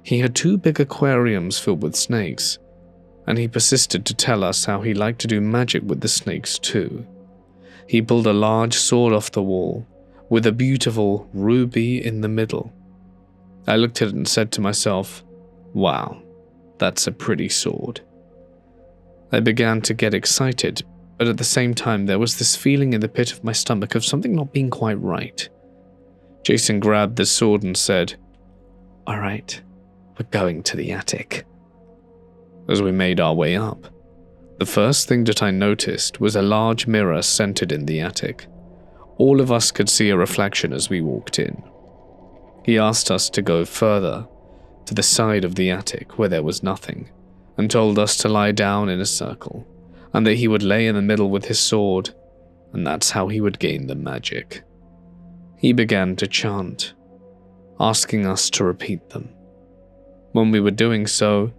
He had 2 big aquariums filled with snakes, and he persisted to tell us how he liked to do magic with the snakes too. He pulled a large sword off the wall, with a beautiful ruby in the middle. I looked at it and said to myself, wow, that's a pretty sword. I began to get excited, but at the same time there was this feeling in the pit of my stomach of something not being quite right. Jason grabbed the sword and said, "All right, we're going to the attic." As we made our way up, the first thing that I noticed was a large mirror centered in the attic. All of us could see a reflection as we walked in. He asked us to go further, to the side of the attic where there was nothing, and told us to lie down in a circle, and that he would lay in the middle with his sword, and that's how he would gain the magic. He began to chant, asking us to repeat them. When we were doing so,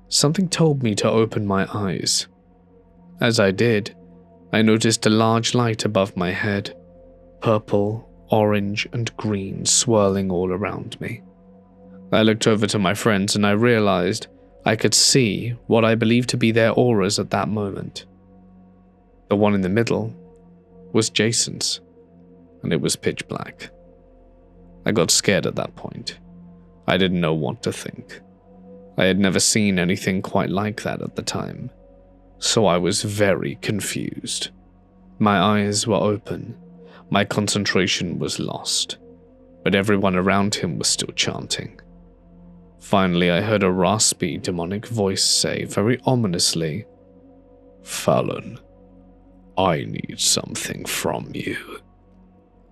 something told me to open my eyes. As I did, I noticed a large light above my head, purple, orange, and green swirling all around me. I looked over to my friends and I realized I could see what I believed to be their auras at that moment. The one in the middle was Jason's, and it was pitch black. I got scared at that point. I didn't know what to think. I had never seen anything quite like that at the time, so I was very confused. My eyes were open, my concentration was lost, but everyone around him was still chanting. Finally, I heard a raspy, demonic voice say very ominously, "Fallon, I need something from you."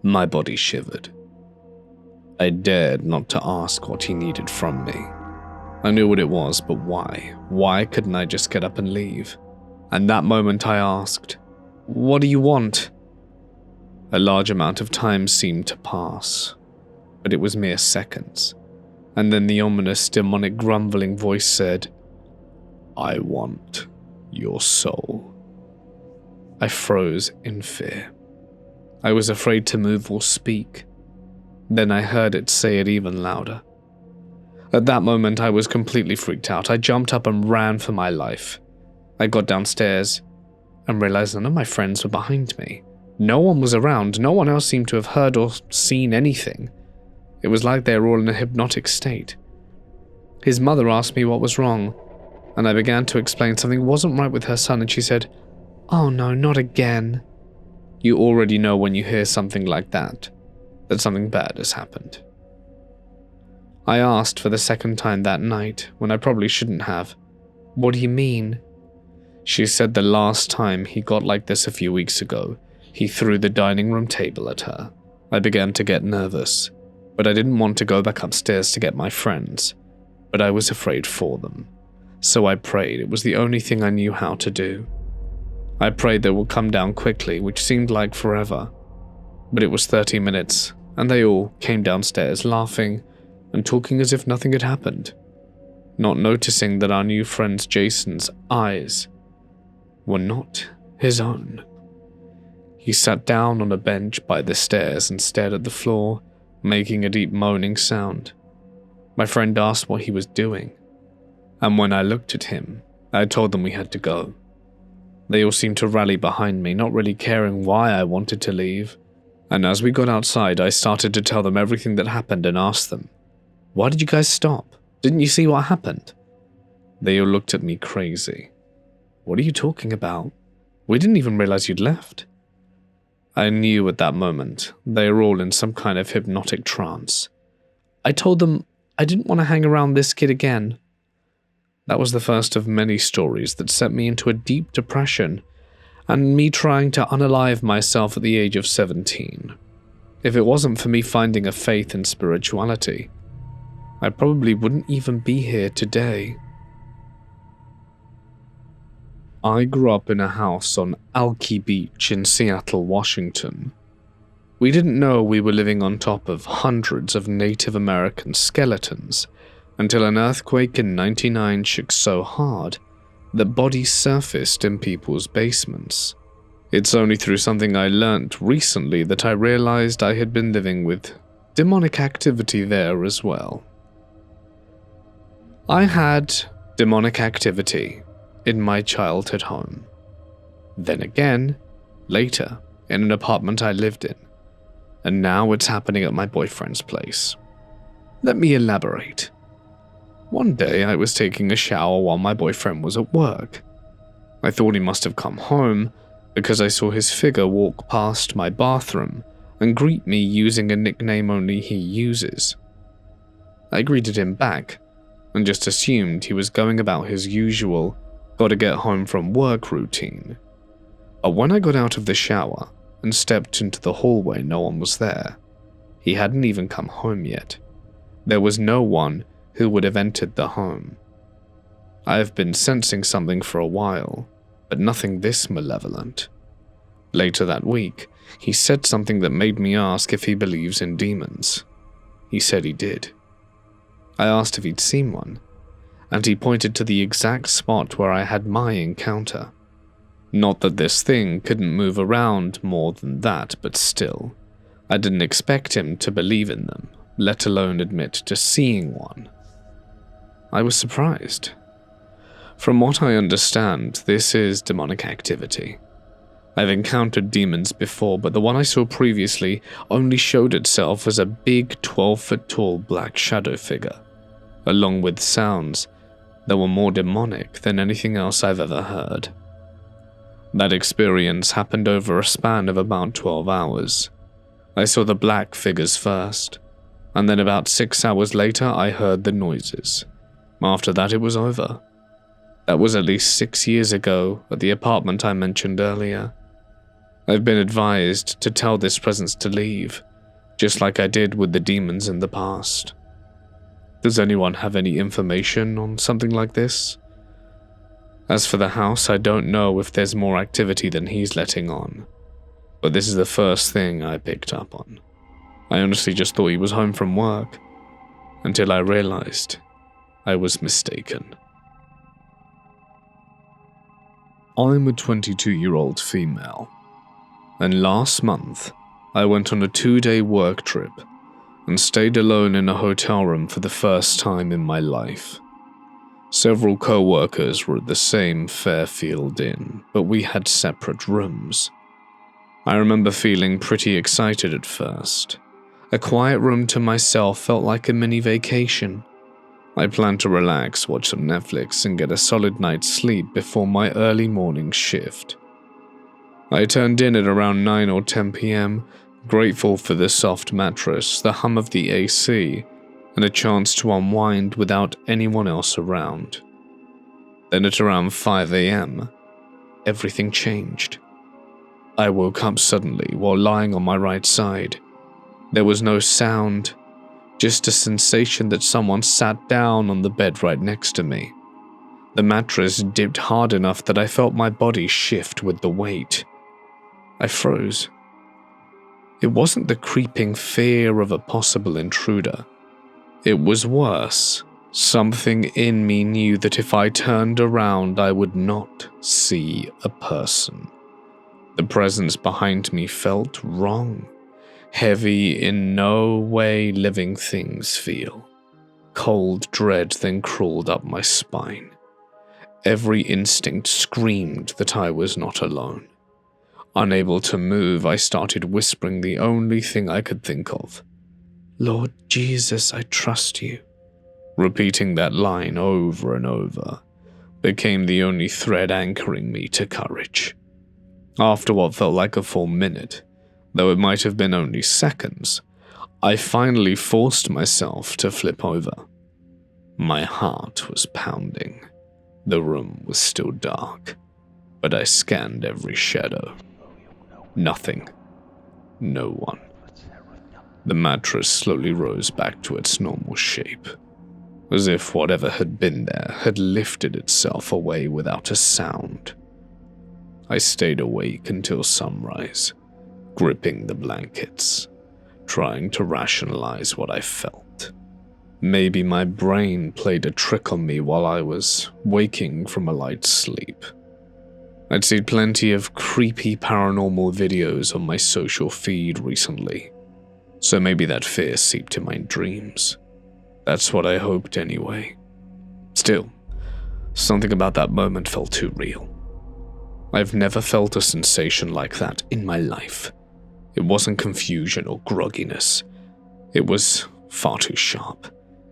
My body shivered. I dared not to ask what he needed from me. I knew what it was, but why? Why couldn't I just get up and leave? And that moment I asked, "What do you want?" A large amount of time seemed to pass, but it was mere seconds. And then the ominous, demonic, grumbling voice said, "I want your soul." I froze in fear. I was afraid to move or speak. Then I heard it say it even louder. At that moment, I was completely freaked out. I jumped up and ran for my life. I got downstairs and realized none of my friends were behind me. No one was around. No one else seemed to have heard or seen anything. It was like they were all in a hypnotic state. His mother asked me what was wrong, and I began to explain something wasn't right with her son, and she said, "Oh no, not again." You already know when you hear something like that something bad has happened. I asked for the second time that night, when I probably shouldn't have, "What do you mean?" She said the last time he got like this a few weeks ago, he threw the dining room table at her. I began to get nervous, but I didn't want to go back upstairs to get my friends, but I was afraid for them. So I prayed. It was the only thing I knew how to do. I prayed they would come down quickly, which seemed like forever, but it was 30 minutes, and they all came downstairs laughing and talking as if nothing had happened, not noticing that our new friend Jason's eyes were not his own. He sat down on a bench by the stairs and stared at the floor, making a deep moaning sound. My friend asked what he was doing, and when I looked at him, I told them we had to go. They all seemed to rally behind me, not really caring why I wanted to leave, And as we got outside, I started to tell them everything that happened and asked them, "Why did you guys stop? Didn't you see what happened?" They all looked at me crazy. "What are you talking about? We didn't even realize you'd left." I knew at that moment they were all in some kind of hypnotic trance. I told them I didn't want to hang around this kid again. That was the first of many stories that sent me into a deep depression and me trying to unalive myself at the age of 17. If it wasn't for me finding a faith in spirituality, I probably wouldn't even be here today. I grew up in a house on Alki Beach in Seattle, Washington. We didn't know we were living on top of hundreds of Native American skeletons until an earthquake in '99 shook so hard that bodies surfaced in people's basements. It's only through something I learnt recently that I realized I had been living with demonic activity there as well. I had demonic activity in my childhood home. Then again, later, in an apartment I lived in. And now it's happening at my boyfriend's place. Let me elaborate. One day I was taking a shower while my boyfriend was at work. I thought he must have come home because I saw his figure walk past my bathroom and greet me using a nickname only he uses. I greeted him back and just assumed he was going about his usual gotta get home from work routine. But when I got out of the shower and stepped into the hallway, no one was there. He hadn't even come home yet. There was no one who would have entered the home. I have been sensing something for a while, but nothing this malevolent. Later that week, he said something that made me ask if he believes in demons. He said he did. I asked if he'd seen one, and he pointed to the exact spot where I had my encounter. Not that this thing couldn't move around more than that, but still, I didn't expect him to believe in them, let alone admit to seeing one. I was surprised. From what I understand, this is demonic activity. I've encountered demons before, but the one I saw previously only showed itself as a big 12-foot-tall black shadow figure, along with sounds that were more demonic than anything else I've ever heard. That experience happened over a span of about 12 hours. I saw the black figures first, and then about 6 hours later I heard the noises. After that it was over. That was at least 6 years ago at the apartment I mentioned earlier. I've been advised to tell this presence to leave, just like I did with the demons in the past. Does anyone have any information on something like this? As for the house, I don't know if there's more activity than he's letting on, but this is the first thing I picked up on. I honestly just thought he was home from work, until I realized I was mistaken. I'm a 22-year-old female, and last month I went on a 2-day work trip and stayed alone in a hotel room for the first time in my life. Several co-workers were at the same Fairfield Inn, but we had separate rooms. I remember feeling pretty excited at first. A quiet room to myself felt like a mini vacation. I planned to relax, watch some Netflix, and get a solid night's sleep before my early morning shift. I turned in at around 9 or 10 p.m., grateful for the soft mattress, the hum of the AC, and a chance to unwind without anyone else around. Then at around 5 a.m., everything changed. I woke up suddenly while lying on my right side. There was no sound, just a sensation that someone sat down on the bed right next to me. The mattress dipped hard enough that I felt my body shift with the weight. I froze. It wasn't the creeping fear of a possible intruder. It was worse. Something in me knew that if I turned around, I would not see a person. The presence behind me felt wrong, heavy in no way living things feel. Cold dread then crawled up my spine. Every instinct screamed that I was not alone. Unable to move, I started whispering the only thing I could think of. "Lord Jesus, I trust you." Repeating that line over and over became the only thread anchoring me to courage. After what felt like a full minute, though it might have been only seconds, I finally forced myself to flip over. My heart was pounding. The room was still dark, but I scanned every shadow. Nothing. No one. The mattress slowly rose back to its normal shape, as if whatever had been there had lifted itself away without a sound. I stayed awake until sunrise, gripping the blankets, trying to rationalize what I felt. Maybe my brain played a trick on me while I was waking from a light sleep. I'd seen plenty of creepy paranormal videos on my social feed recently, so maybe that fear seeped in my dreams. That's what I hoped anyway. Still, something about that moment felt too real. I've never felt a sensation like that in my life. It wasn't confusion or grogginess. It was far too sharp.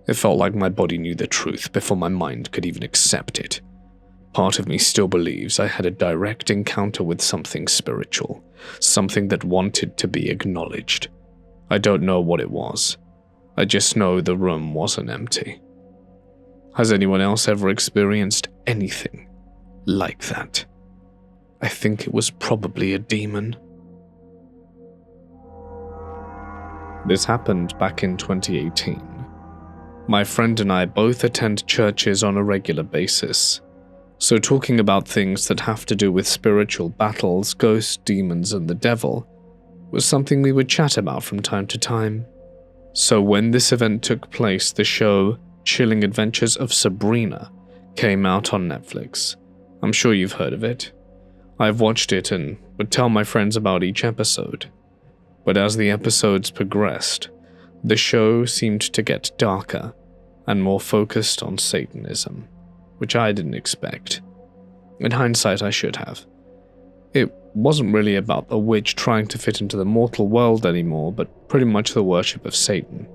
It felt like my body knew the truth before my mind could even accept it. Part of me still believes I had a direct encounter with something spiritual, something that wanted to be acknowledged. I don't know what it was. I just know the room wasn't empty. Has anyone else ever experienced anything like that? I think it was probably a demon. This happened back in 2018. My friend and I both attend churches on a regular basis, so talking about things that have to do with spiritual battles, ghosts, demons, and the devil was something we would chat about from time to time. So when this event took place, the show Chilling Adventures of Sabrina came out on Netflix. I'm sure you've heard of it. I've watched it and would tell my friends about each episode. But as the episodes progressed, the show seemed to get darker and more focused on Satanism, which I didn't expect. In hindsight, I should have. It wasn't really about a witch trying to fit into the mortal world anymore, but pretty much the worship of Satan.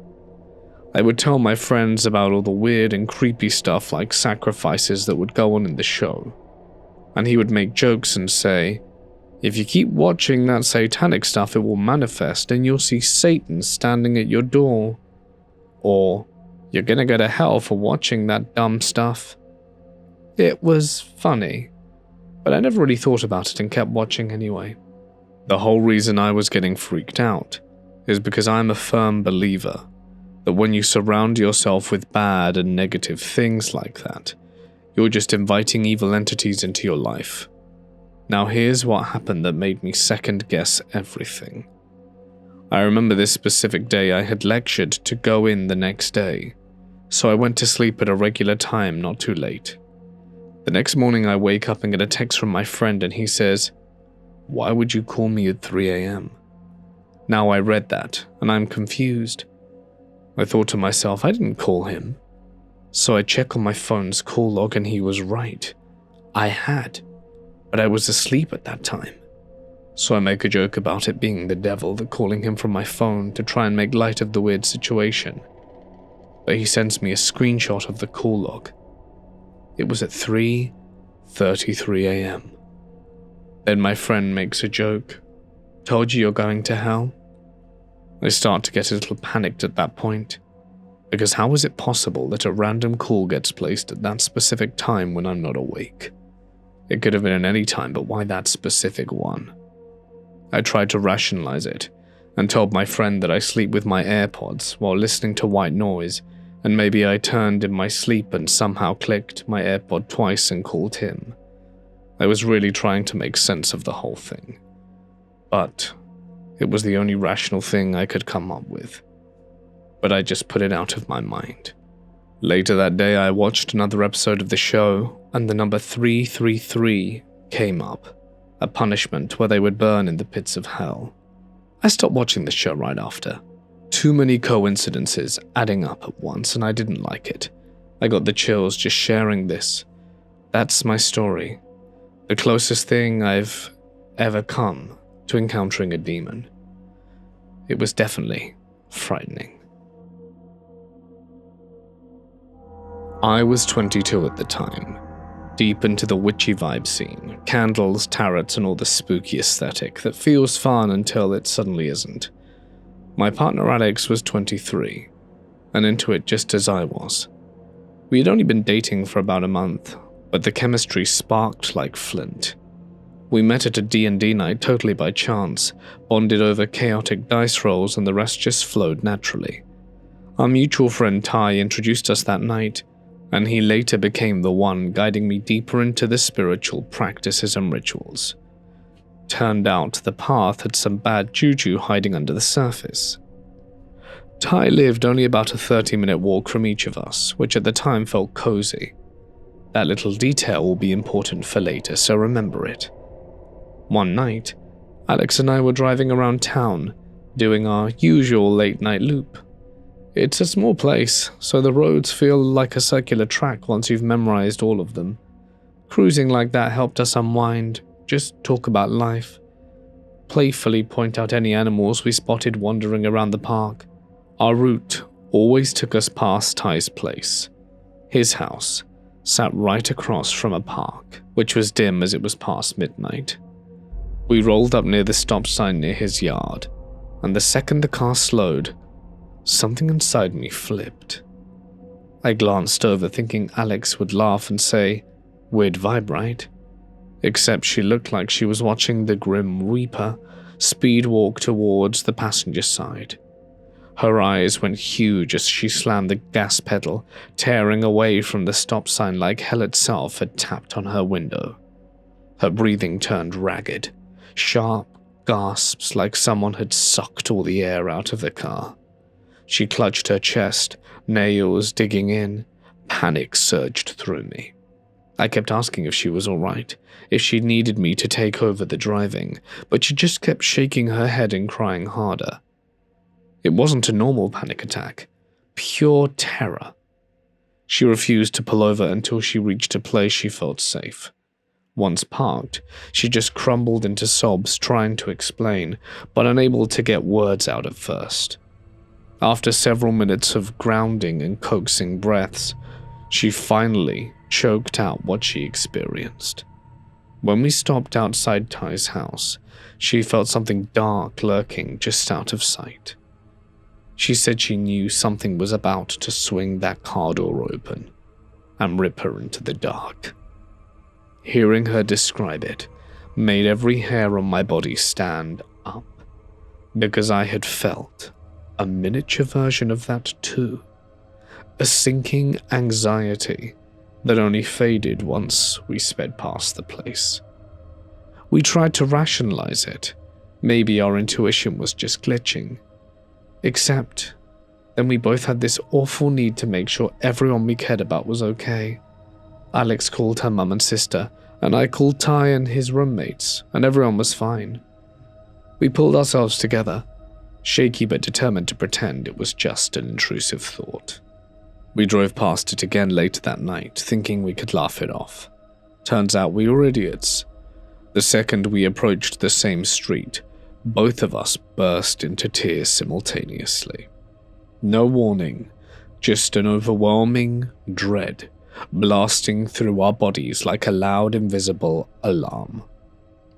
I would tell my friends about all the weird and creepy stuff like sacrifices that would go on in the show, and he would make jokes and say, "If you keep watching that satanic stuff, it will manifest and you'll see Satan standing at your door." Or, "You're gonna go to hell for watching that dumb stuff." It was funny, but I never really thought about it and kept watching anyway. The whole reason I was getting freaked out is because I'm a firm believer that when you surround yourself with bad and negative things like that, you're just inviting evil entities into your life. Now here's what happened that made me second guess everything. I remember this specific day I had lectured to go in the next day, so I went to sleep at a regular time, not too late. The next morning I wake up and get a text from my friend and he says, "Why would you call me at 3 a.m? Now I read that and I'm confused. I thought to myself, I didn't call him. So I check on my phone's call log and he was right. I had, but I was asleep at that time. So I make a joke about it being the devil that calling him from my phone to try and make light of the weird situation. But he sends me a screenshot of the call log. It was at 3:33 a.m. Then my friend makes a joke. "Told you you're going to hell?" I start to get a little panicked at that point, because how is it possible that a random call gets placed at that specific time when I'm not awake? It could have been at any time, but why that specific one? I tried to rationalize it and told my friend that I sleep with my AirPods while listening to white noise, and maybe I turned in my sleep and somehow clicked my AirPod twice and called him. I was really trying to make sense of the whole thing. But it was the only rational thing I could come up with. But I just put it out of my mind. Later that day I watched another episode of the show, and the number 333 came up, a punishment where they would burn in the pits of hell. I stopped watching the show right after. Too many coincidences adding up at once, and I didn't like it. I got the chills just sharing this. That's my story. The closest thing I've ever come to encountering a demon. It was definitely frightening. I was 22 at the time, deep into the witchy vibe scene, candles, tarots, and all the spooky aesthetic that feels fun until it suddenly isn't. My partner Alex was 23, and into it just as I was. We had only been dating for about a month, but the chemistry sparked like flint. We met at a D&D night totally by chance, bonded over chaotic dice rolls, and the rest just flowed naturally. Our mutual friend Ty introduced us that night, and he later became the one guiding me deeper into the spiritual practices and rituals. Turned out the path had some bad juju hiding under the surface. Ty lived only about a 30-minute walk from each of us, which at the time felt cozy. That little detail will be important for later, so remember it. One night, Alex and I were driving around town, doing our usual late-night loop. It's a small place, so the roads feel like a circular track once you've memorized all of them. Cruising like that helped us unwind, just talk about life, playfully point out any animals we spotted wandering around the park. Our route always took us past Ty's place. His house sat right across from a park, which was dim as it was past midnight. We rolled up near the stop sign near his yard, and the second the car slowed, something inside me flipped. I glanced over thinking Alex would laugh and say, "Weird vibe, right?" Except she looked like she was watching the Grim Reaper speed walk towards the passenger side. Her eyes went huge as she slammed the gas pedal, tearing away from the stop sign like hell itself had tapped on her window. Her breathing turned ragged, sharp gasps like someone had sucked all the air out of the car. She clutched her chest, nails digging in. Panic surged through me. I kept asking if she was all right, if she needed me to take over the driving, but she just kept shaking her head and crying harder. It wasn't a normal panic attack, pure terror. She refused to pull over until she reached a place she felt safe. Once parked, she just crumbled into sobs trying to explain, but unable to get words out at first. After several minutes of grounding and coaxing breaths, she finally choked out what she experienced. When we stopped outside Ty's house, she felt something dark lurking just out of sight. She said she knew something was about to swing that car door open and rip her into the dark. Hearing her describe it made every hair on my body stand up, because I had felt a miniature version of that too. A sinking anxiety that only faded once we sped past the place. We tried to rationalize it. Maybe our intuition was just glitching. Except, then we both had this awful need to make sure everyone we cared about was okay. Alex called her mum and sister, and I called Ty and his roommates, and everyone was fine. We pulled ourselves together, shaky but determined to pretend it was just an intrusive thought. We drove past it again later that night, thinking we could laugh it off. Turns out we were idiots. The second we approached the same street, both of us burst into tears simultaneously. No warning, just an overwhelming dread blasting through our bodies like a loud invisible alarm.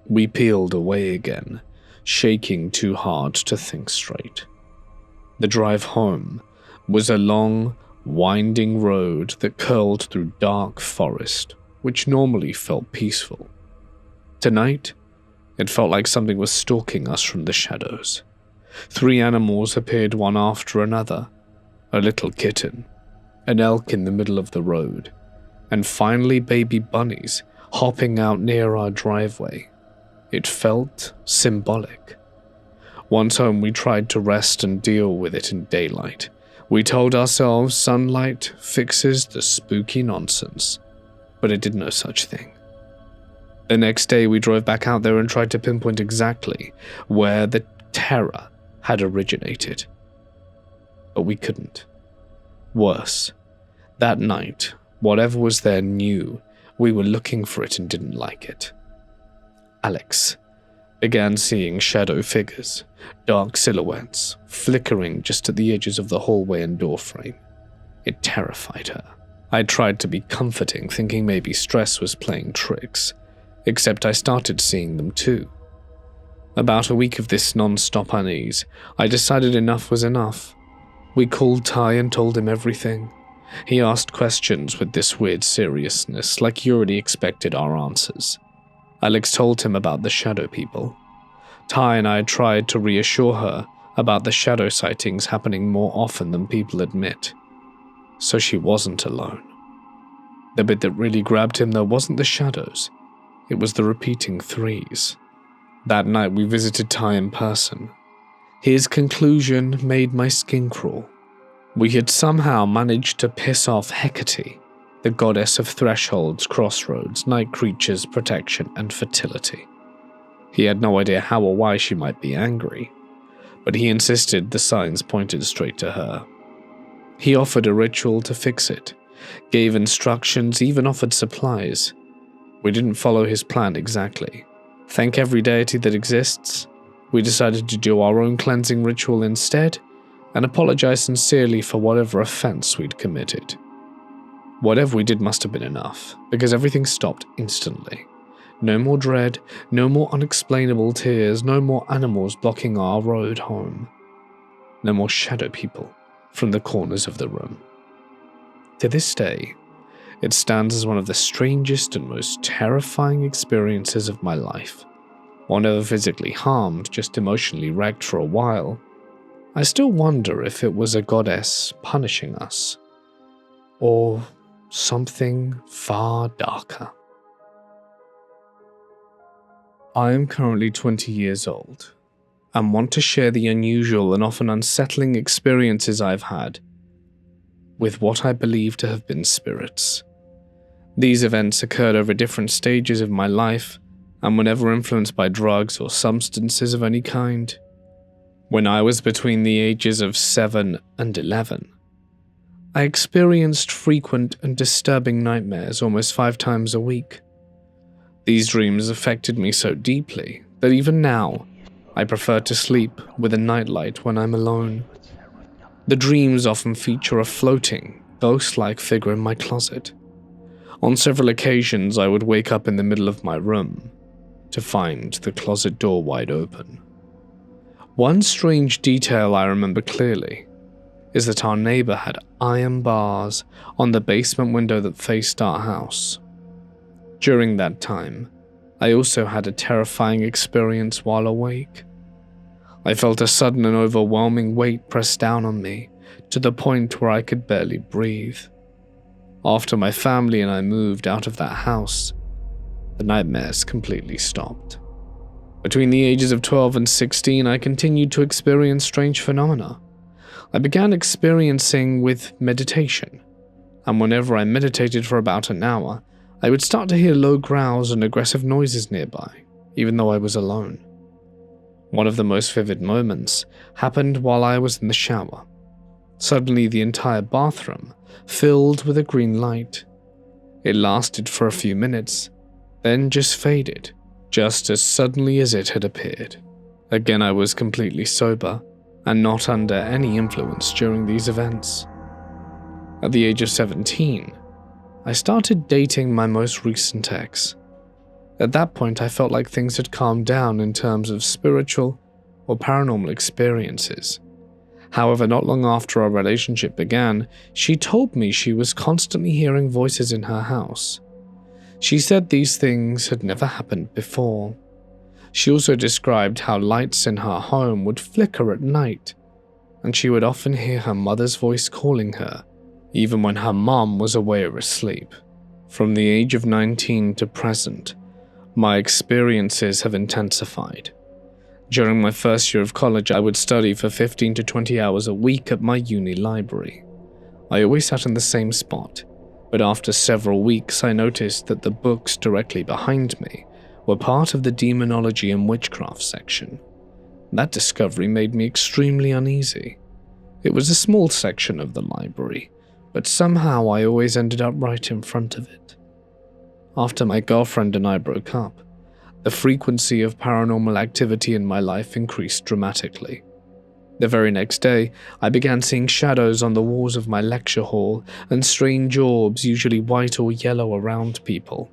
We peeled away again, shaking too hard to think straight. The drive home was a long, winding road that curled through dark forest, which normally felt peaceful. Tonight, it felt like something was stalking us from the shadows. 3 animals appeared one after another: a little kitten, an elk in the middle of the road, and finally baby bunnies hopping out near our driveway. It felt symbolic. Once home, we tried to rest and deal with it in daylight. We told ourselves sunlight fixes the spooky nonsense, but it did no such thing. The next day, we drove back out there and tried to pinpoint exactly where the terror had originated. But we couldn't. Worse, that night, whatever was there knew we were looking for it and didn't like it. Alex began seeing shadow figures, dark silhouettes, flickering just at the edges of the hallway and doorframe. It terrified her. I tried to be comforting, thinking maybe stress was playing tricks, except I started seeing them too. About a week of this non-stop unease, I decided enough was enough. We called Ty and told him everything. He asked questions with this weird seriousness, like he already expected our answers. Alex told him about the shadow people. Ty and I tried to reassure her about the shadow sightings happening more often than people admit, so she wasn't alone. The bit that really grabbed him, though, wasn't the shadows. It was the repeating threes. That night we visited Ty in person. His conclusion made my skin crawl. We had somehow managed to piss off Hecate, the goddess of thresholds, crossroads, night creatures, protection, and fertility. He had no idea how or why she might be angry, but he insisted the signs pointed straight to her. He offered a ritual to fix it, gave instructions, even offered supplies. We didn't follow his plan exactly. Thank every deity that exists. We decided to do our own cleansing ritual instead, and apologize sincerely for whatever offense we'd committed. Whatever we did must have been enough, because everything stopped instantly. No more dread, no more unexplainable tears, no more animals blocking our road home. No more shadow people from the corners of the room. To this day, it stands as one of the strangest and most terrifying experiences of my life. While never physically harmed, just emotionally wrecked for a while, I still wonder if it was a goddess punishing us, or something far darker. I am currently 20 years old, and want to share the unusual and often unsettling experiences I've had with what I believe to have been spirits. These events occurred over different stages of my life, and were never influenced by drugs or substances of any kind. When I was between the ages of 7 and 11, I experienced frequent and disturbing nightmares almost 5 times a week. These dreams affected me so deeply that even now, I prefer to sleep with a nightlight when I'm alone. The dreams often feature a floating, ghost-like figure in my closet. On several occasions, I would wake up in the middle of my room to find the closet door wide open. One strange detail I remember clearly is that our neighbor had iron bars on the basement window that faced our house. During that time, I also had a terrifying experience while awake. I felt a sudden and overwhelming weight press down on me to the point where I could barely breathe. After my family and I moved out of that house, the nightmares completely stopped. Between the ages of 12 and 16, I continued to experience strange phenomena. I began experiencing with meditation, and whenever I meditated for about an hour, I would start to hear low growls and aggressive noises nearby, even though I was alone. One of the most vivid moments happened while I was in the shower. Suddenly, the entire bathroom filled with a green light. It lasted for a few minutes, then just faded, just as suddenly as it had appeared. Again, I was completely sober and not under any influence during these events. At the age of 17, I started dating my most recent ex. At that point, I felt like things had calmed down in terms of spiritual or paranormal experiences. However, not long after our relationship began, she told me she was constantly hearing voices in her house. She said these things had never happened before. She also described how lights in her home would flicker at night, and she would often hear her mother's voice calling her, even when her mom was away or asleep. From the age of 19 to present, my experiences have intensified. During my first year of college, I would study for 15 to 20 hours a week at my uni library. I always sat in the same spot, but after several weeks I noticed that the books directly behind me were part of the demonology and witchcraft section. That discovery made me extremely uneasy. It was a small section of the library, but somehow I always ended up right in front of it. After my girlfriend and I broke up, The frequency of paranormal activity in my life increased dramatically. The very next day, I began seeing shadows on the walls of my lecture hall and strange orbs, usually white or yellow, around people.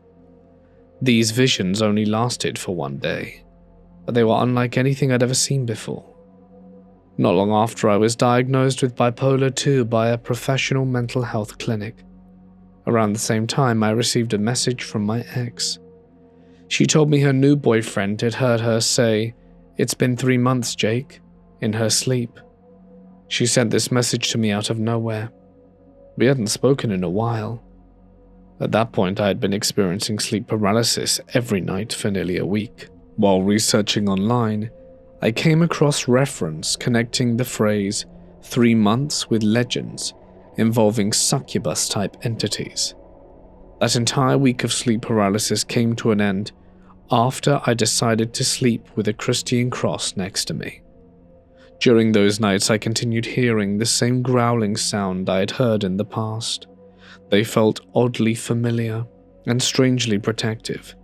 These visions only lasted for one day, but they were unlike anything I'd ever seen before. Not long after, I was diagnosed with bipolar 2 by a professional mental health clinic. Around the same time, I received a message from my ex. She told me her new boyfriend had heard her say, "It's been 3 months, Jake," in her sleep. She sent this message to me out of nowhere. We hadn't spoken in a while. At that point, I had been experiencing sleep paralysis every night for nearly a week. While researching online, I came across reference connecting the phrase 3 months with legends involving succubus-type entities. That entire week of sleep paralysis came to an end after I decided to sleep with a Christian cross next to me. During those nights, I continued hearing the same growling sound I had heard in the past. They felt oddly familiar and strangely protective.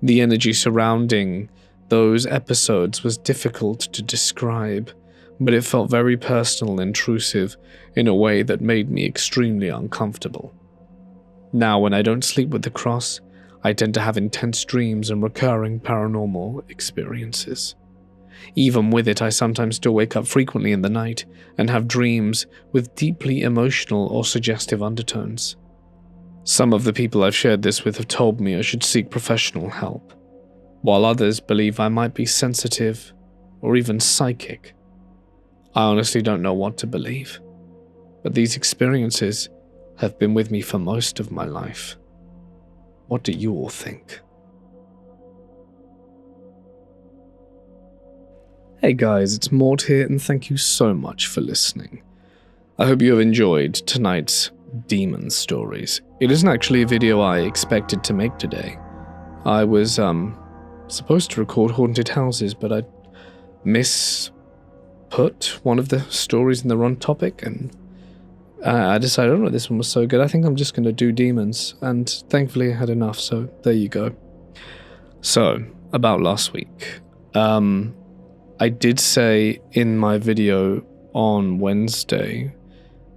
The energy surrounding those episodes was difficult to describe, but it felt very personal and intrusive in a way that made me extremely uncomfortable. Now, when I don't sleep with the cross, I tend to have intense dreams and recurring paranormal experiences. Even with it, I sometimes still wake up frequently in the night and have dreams with deeply emotional or suggestive undertones. Some of the people I've shared this with have told me I should seek professional help, while others believe I might be sensitive or even psychic. I honestly don't know what to believe, but these experiences have been with me for most of my life. What do you all think? Hey guys, it's Mort here, and thank you so much for listening. I hope you have enjoyed tonight's demon stories. It isn't actually a video I expected to make today. I was supposed to record haunted houses, but I misput one of the stories in the wrong topic, and I decided, oh no, this one was so good, I think I'm just going to do demons, and thankfully I had enough, so there you go. So, about last week. I did say in my video on Wednesday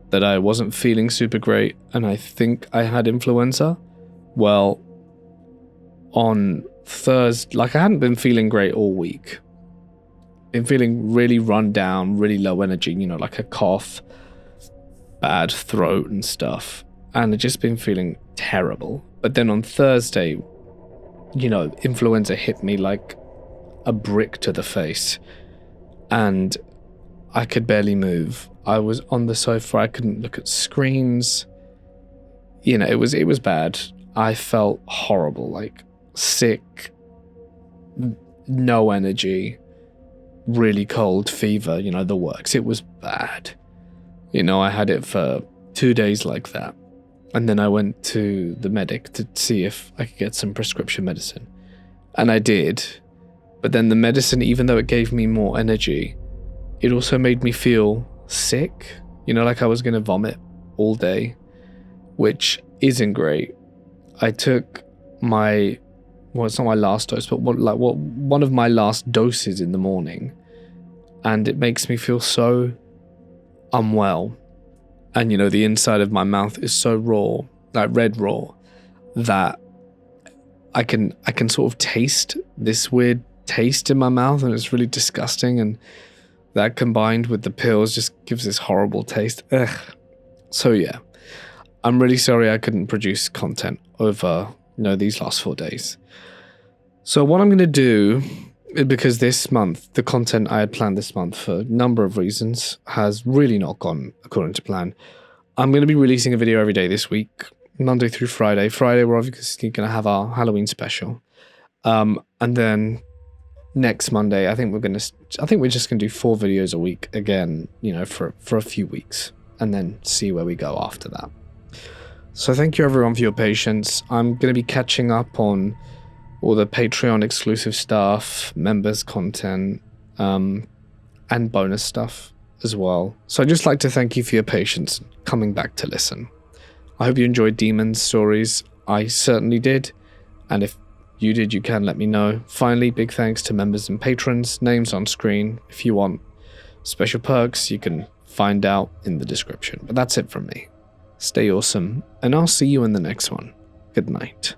that I wasn't feeling super great, and I think I had influenza. Well, on Thursday, I hadn't been feeling great all week. Been feeling really run down, really low energy, like a cough, bad throat and stuff, and I'd just been feeling terrible. But then on Thursday, influenza hit me like a brick to the face, and I could barely move. I was on the sofa, I couldn't look at screens. It was bad. I felt horrible, like sick, no energy, really cold, fever, the works. It was bad. I had it for 2 days like that. And then I went to the medic to see if I could get some prescription medicine. And I did. But then the medicine, even though it gave me more energy, it also made me feel sick. Like I was going to vomit all day, which isn't great. I took it's not my last dose, but one of my last doses in the morning, and it makes me feel so unwell. And the inside of my mouth is so raw, like red raw, that I can sort of taste this weird taste in my mouth, and it's really disgusting, and that combined with the pills just gives this horrible taste. Ugh. So yeah, I'm really sorry I couldn't produce content over these last 4 days. So what I'm going to do, because this month, the content I had planned this month for a number of reasons has really not gone according to plan. I'm going to be releasing a video every day this week, Monday through Friday. Friday, we're obviously going to have our Halloween special. And then next Monday, I think we're just going to do 4 videos a week again, for a few weeks, and then see where we go after that. So thank you everyone for your patience. I'm going to be catching up on all the Patreon exclusive stuff, members content, and bonus stuff as well. So I'd just like to thank you for your patience coming back to listen. I hope you enjoyed Demons stories. I certainly did. And if you did, you can let me know. Finally, big thanks to members and patrons, names on screen. If you want special perks, you can find out in the description. But that's it from me. Stay awesome, and I'll see you in the next one. Good night.